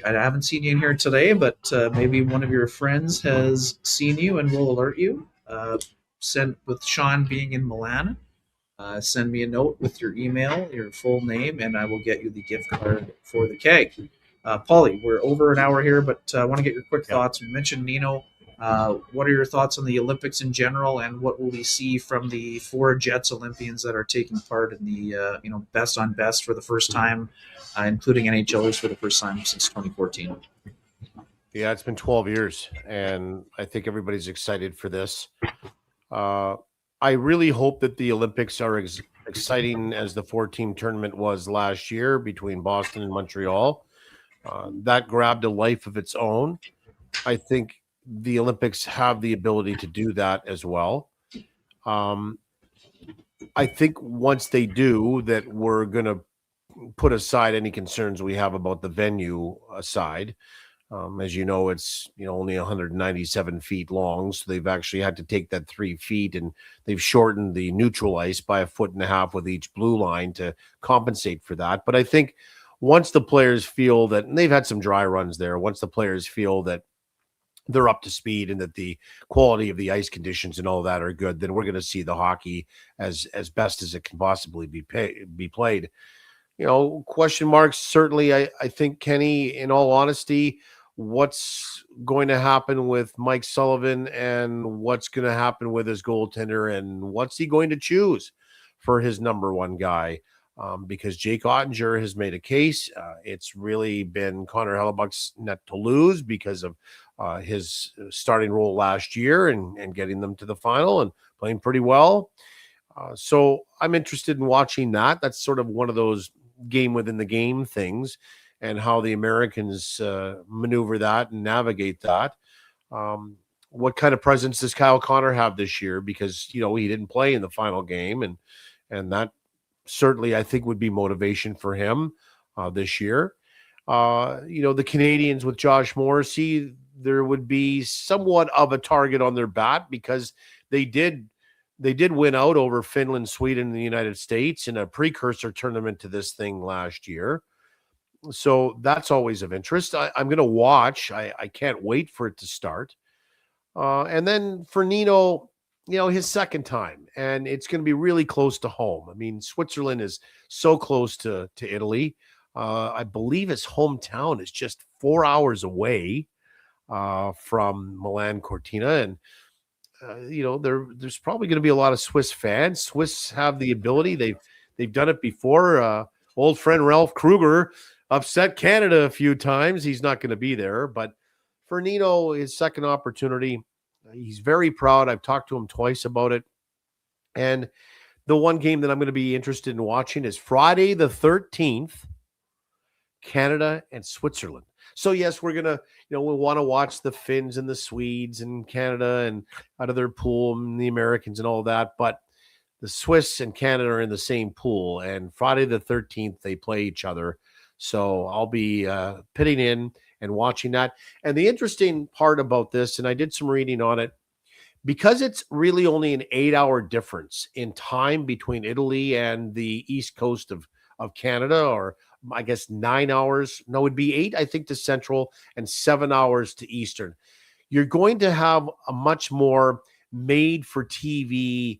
haven't seen you in here today, but maybe one of your friends has seen you and will alert you. Send with Sean being in Milan. Send me a note with your email, your full name, and I will get you the gift card for the keg. Paulie, we're over an hour here, but I want to get your quick thoughts. You mentioned Nino. What are your thoughts on the Olympics in general, and what will we see from the 4 Jets Olympians that are taking part in the best on best for the first time, including NHLers for the first time since 2014? Yeah, it's been 12 years, and I think everybody's excited for this. I really hope that the Olympics are exciting as the 4-team tournament was last year between Boston and Montreal. That grabbed a life of its own. I think the Olympics have the ability to do that as well. I think once they do that, we're going to put aside any concerns we have about the venue aside. As you know, it's only 197 feet long, so they've actually had to take that 3 feet, and they've shortened the neutral ice by 1.5 feet with each blue line to compensate for that. But I think once the players feel that, and they've had some dry runs there, once the players feel that they're up to speed and that the quality of the ice conditions and all that are good, then we're going to see the hockey as best as it can possibly be played. Question marks. Certainly, I think, Kenny, in all honesty, what's going to happen with Mike Sullivan and what's going to happen with his goaltender and what's he going to choose for his number one guy? Because Jake Ottinger has made a case. It's really been Connor Hellebuck's net to lose because of his starting role last year and getting them to the final and playing pretty well. So I'm interested in watching that. That's sort of one of those game within the game things, and how the Americans maneuver that and navigate that. What kind of presence does Kyle Connor have this year? Because he didn't play in the final game, and that certainly I think would be motivation for him this year. The Canadians with Josh Morrissey, there would be somewhat of a target on their back because they did win out over Finland, Sweden, and the United States in a precursor tournament to this thing last year. So that's always of interest. I'm going to watch. I can't wait for it to start. And then for Nino, his second time, and it's going to be really close to home. I mean, Switzerland is so close to Italy. I believe his hometown is just 4 hours away from Milan Cortina. And there's probably going to be a lot of Swiss fans. Swiss have the ability. They've done it before. Old friend Ralph Kruger upset Canada a few times. He's not going to be there, but for Nino, his second opportunity, he's very proud. I've talked to him twice about it. And the one game that I'm going to be interested in watching is Friday the 13th, Canada and Switzerland. So yes, we're going to, we'll want to watch the Finns and the Swedes and Canada and out of their pool and the Americans and all that. But the Swiss and Canada are in the same pool, and Friday the 13th, they play each other. So I'll be pitting in and watching that. And the interesting part about this, and I did some reading on it, because it's really only an 8-hour difference in time between Italy and the east coast of Canada, or I guess 9 hours. No, it'd be 8, I think, to Central and 7 hours to Eastern. You're going to have a much more made for TV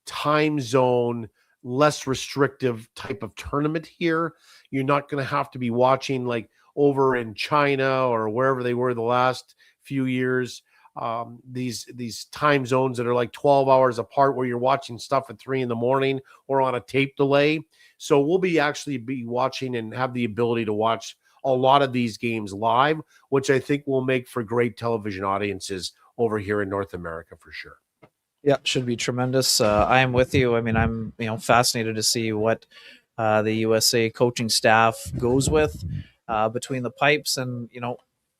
time zone, less restrictive type of tournament here. You're not going to have to be watching like over in China or wherever they were the last few years. These time zones that are like 12 hours apart, where you're watching stuff at 3 a.m. or on a tape delay. So we'll be watching and have the ability to watch a lot of these games live, which I think will make for great television audiences over here in North America for sure. Yeah, should be tremendous. I am with you. I mean, I'm fascinated to see what the USA coaching staff goes with between the pipes, and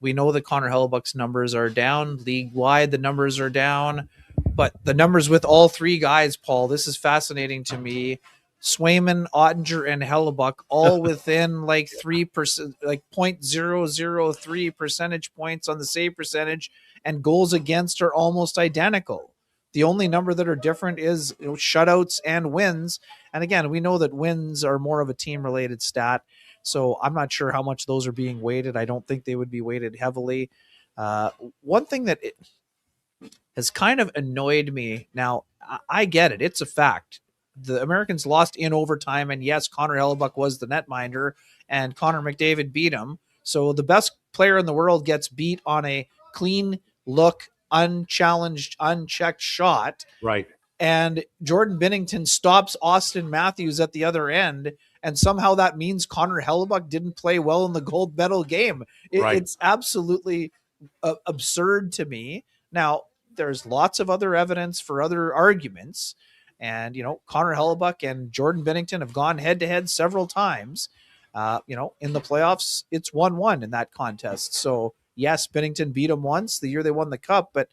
we know that Connor Hellebuck's numbers are down league wide. The numbers are down, but the numbers with all three guys, Paul, this is fascinating to me. Swayman, Ottinger, and Hellebuck all within like 3%, like 0.003 percentage points on the save percentage, and goals against are almost identical. The only number that are different is shutouts and wins. And again, we know that wins are more of a team-related stat, so I'm not sure how much those are being weighted. I don't think they would be weighted heavily. One thing that has kind of annoyed me, now I get it. It's a fact. The Americans lost in overtime, and yes, Connor Hellebuck was the netminder, and Connor McDavid beat him. So the best player in the world gets beat on a clean look, unchallenged, unchecked shot. Right. And Jordan Binnington stops Austin Matthews at the other end, and somehow that means Connor Hellebuck didn't play well in the gold medal game. Right. It's absolutely absurd to me. Now, there's lots of other evidence for other arguments, and Connor Hellebuck and Jordan Binnington have gone head-to-head several times. In the playoffs, it's 1-1 in that contest. So yes, Binnington beat him once the year they won the cup, but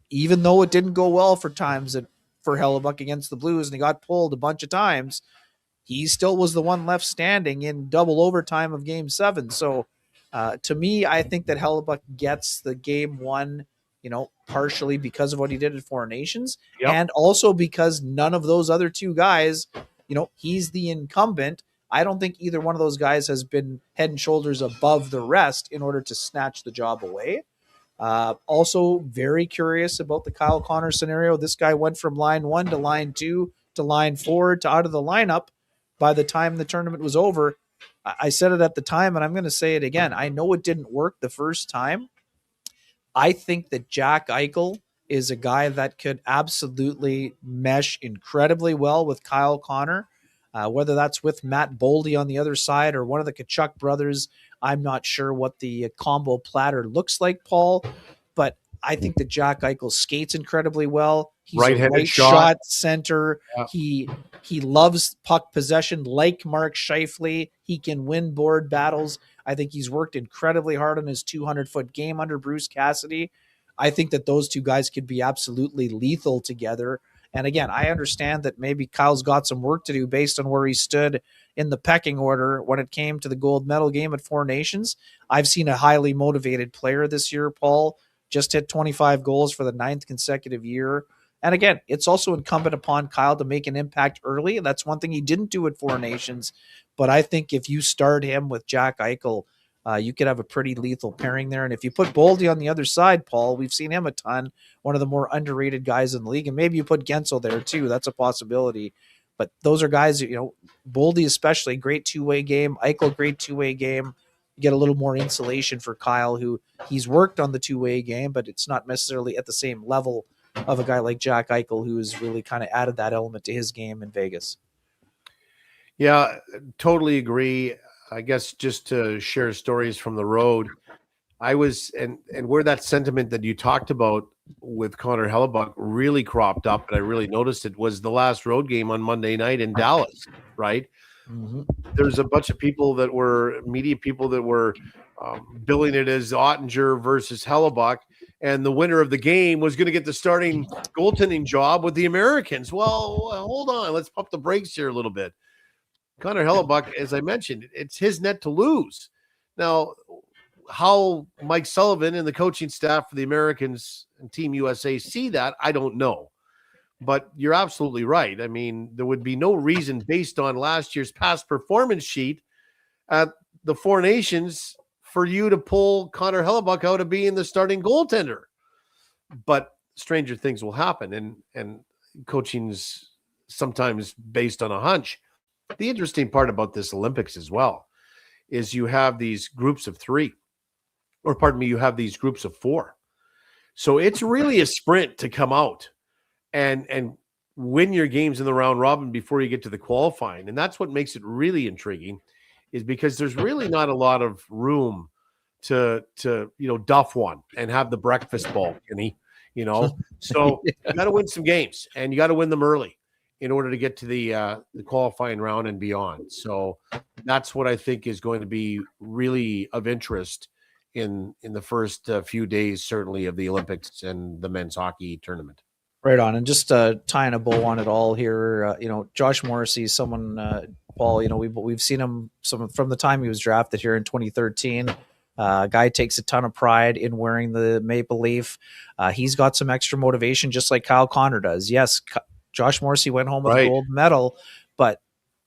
even though it didn't go well for times for Hellebuck against the Blues, and he got pulled a bunch of times, he still was the one left standing in double overtime of Game 7. So to me, I think that Hellebuck gets the Game 1, partially because of what he did at Four Nations, and also because none of those other two guys, he's the incumbent. I don't think either one of those guys has been head and shoulders above the rest in order to snatch the job away. Also very curious about the Kyle Connor scenario. This guy went from line 1 to line 2 to line 4 to out of the lineup by the time the tournament was over. I said it at the time, and I'm going to say it again. I know it didn't work the first time. I think that Jack Eichel is a guy that could absolutely mesh incredibly well with Kyle Connor, whether that's with Matt Boldy on the other side or one of the Kachuk brothers. I'm not sure what the combo platter looks like, Paul, but I think that Jack Eichel skates incredibly well. He's a right shot center. Yeah. He loves puck possession like Mark Scheifele. He can win board battles. I think he's worked incredibly hard on his 200-foot game under Bruce Cassidy. I think that those two guys could be absolutely lethal together. And again, I understand that maybe Kyle's got some work to do based on where he stood in the pecking order when it came to the gold medal game at Four Nations. I've seen a highly motivated player this year, Paul, just hit 25 goals for the 9th consecutive year. And again, it's also incumbent upon Kyle to make an impact early. And that's one thing he didn't do at Four Nations. But I think if you start him with Jack Eichel, you could have a pretty lethal pairing there. And if you put Boldy on the other side, Paul, we've seen him a ton, one of the more underrated guys in the league. And maybe you put Gensel there too. That's a possibility. But those are guys, Boldy especially, great two-way game. Eichel, great two-way game. You get a little more insulation for Kyle, who he's worked on the two-way game, but it's not necessarily at the same level of a guy like Jack Eichel, who's really kind of added that element to his game in Vegas. Yeah, totally agree. I guess just to share stories from the road, I was and where that sentiment that you talked about with Connor Hellebuck really cropped up, and I really noticed it, was the last road game on Monday night in Dallas, right? Mm-hmm. There's a bunch of people that were media people that were billing it as Ottinger versus Hellebuck, and the winner of the game was going to get the starting goaltending job with the Americans. Well, hold on. Let's pump the brakes here a little bit. Connor Hellebuck, as I mentioned, it's his net to lose. Now, how Mike Sullivan and the coaching staff for the Americans and Team USA see that, I don't know. But you're absolutely right. I mean, there would be no reason based on last year's past performance sheet at the Four Nations for you to pull Connor Hellebuck out of being the starting goaltender. But stranger things will happen, and coaching's sometimes based on a hunch. The interesting part about this Olympics as well is you have these groups of 3, or pardon me, you have these groups of 4. So it's really a sprint to come out and win your games in the round robin before you get to the qualifying. And that's what makes it really intriguing, is because there's really not a lot of room to duff one and have the breakfast ball, So you got to win some games, and you got to win them early in order to get to the qualifying round and beyond. So that's what I think is going to be really of interest in the first few days, certainly, of the Olympics and the men's hockey tournament. Right on. And just tying a bow on it all here, Josh Morrissey, someone, Paul, we've seen him from the time he was drafted here in 2013. Guy takes a ton of pride in wearing the maple leaf. He's got some extra motivation, just like Kyle Connor does. Yes, Josh Morrissey went home with a gold medal, but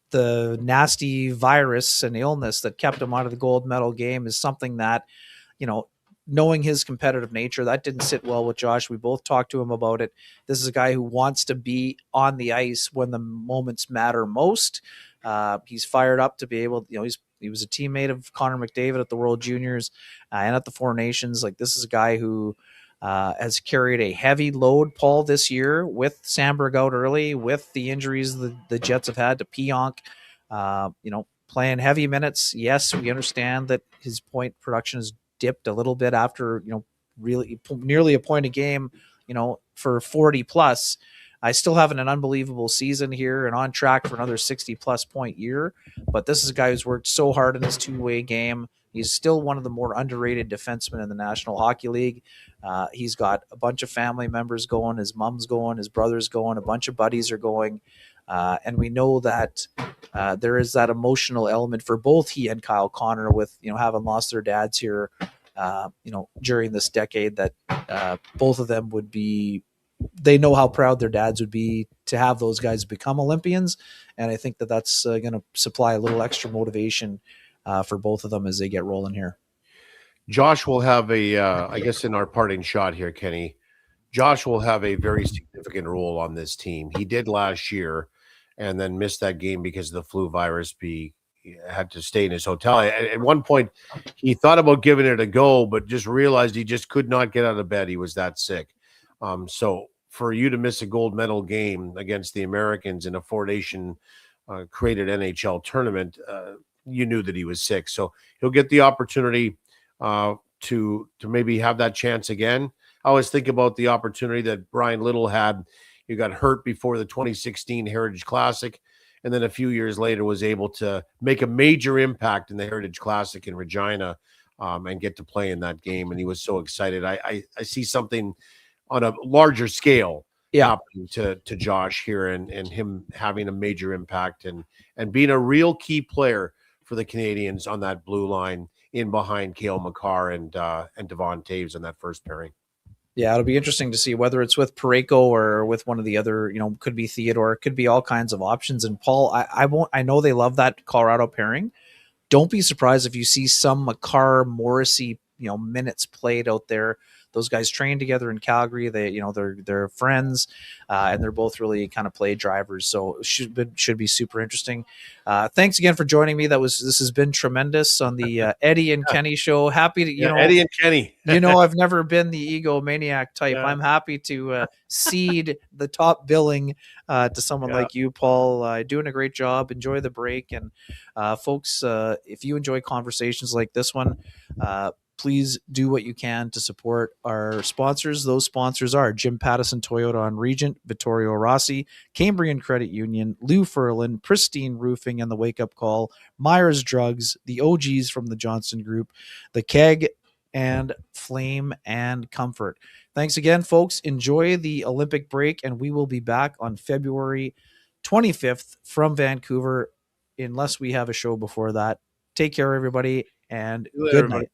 the nasty virus and illness that kept him out of the gold medal game is something that, knowing his competitive nature, that didn't sit well with Josh. We both talked to him about it. This is a guy who wants to be on the ice when the moments matter most. He's fired up to be able, he was a teammate of Connor McDavid at the World Juniors and at the Four Nations. Like, this is a guy who has carried a heavy load, Paul, this year with Sandberg out early, with the injuries the Jets have had to Pionk, playing heavy minutes. Yes, we understand that his point production has dipped a little bit after, really nearly a point a game, for 40 plus. I still having an unbelievable season here and on track for another 60 plus point year. But this is a guy who's worked so hard in his two-way game. He's still one of the more underrated defensemen in the National Hockey League. He's got a bunch of family members going. His mom's going, his brother's going, a bunch of buddies are going. And we know that there is that emotional element for both he and Kyle Connor with, having lost their dads here, during this decade, that both of them they know how proud their dads would be to have those guys become Olympians. And I think that that's going to supply a little extra motivation for both of them as they get rolling here. Josh will have I guess in our parting shot here, Kenny, Josh will have a very significant role on this team. He did last year and then missed that game because of the flu virus. He had to stay in his hotel. At one point, he thought about giving it a go, but just realized he just could not get out of bed. He was that sick. So for you to miss a gold medal game against the Americans in a 4-nation created NHL tournament, you knew that he was sick. So he'll get the opportunity to maybe have that chance again. I always think about the opportunity that Brian Little had. He got hurt before the 2016 Heritage Classic, and then a few years later was able to make a major impact in the Heritage Classic in Regina and get to play in that game. And he was so excited. I see something on a larger scale happening to Josh here, and him having a major impact and being a real key player for the Canadiens on that blue line in behind Cale Makar and Devon Taves in that first pairing. Yeah, it'll be interesting to see whether it's with Parayko or with one of the other, could be Theodore, could be all kinds of options. And Paul, I know they love that Colorado pairing. Don't be surprised if you see some Makar Morrissey, minutes played out there. Those guys train together in Calgary. They're friends, and they're both really kind of play drivers. So it should be super interesting. Thanks again for joining me. This has been tremendous on the Eddie and Kenny show. Happy to Eddie and Kenny. I've never been the egomaniac type. Yeah. I'm happy to cede the top billing to someone like you, Paul. Doing a great job. Enjoy the break, and folks, if you enjoy conversations like this one, please do what you can to support our sponsors. Those sponsors are Jim Pattison Toyota on Regent, Vittorio Rossi, Cambrian Credit Union, Lou Furlan, Pristine Roofing and the Wake Up Call, Myers Drugs, the OGs from the Johnson Group, the Keg, and Flame and Comfort. Thanks again, folks. Enjoy the Olympic break, and we will be back on February 25th from Vancouver, unless we have a show before that. Take care, everybody, and good night.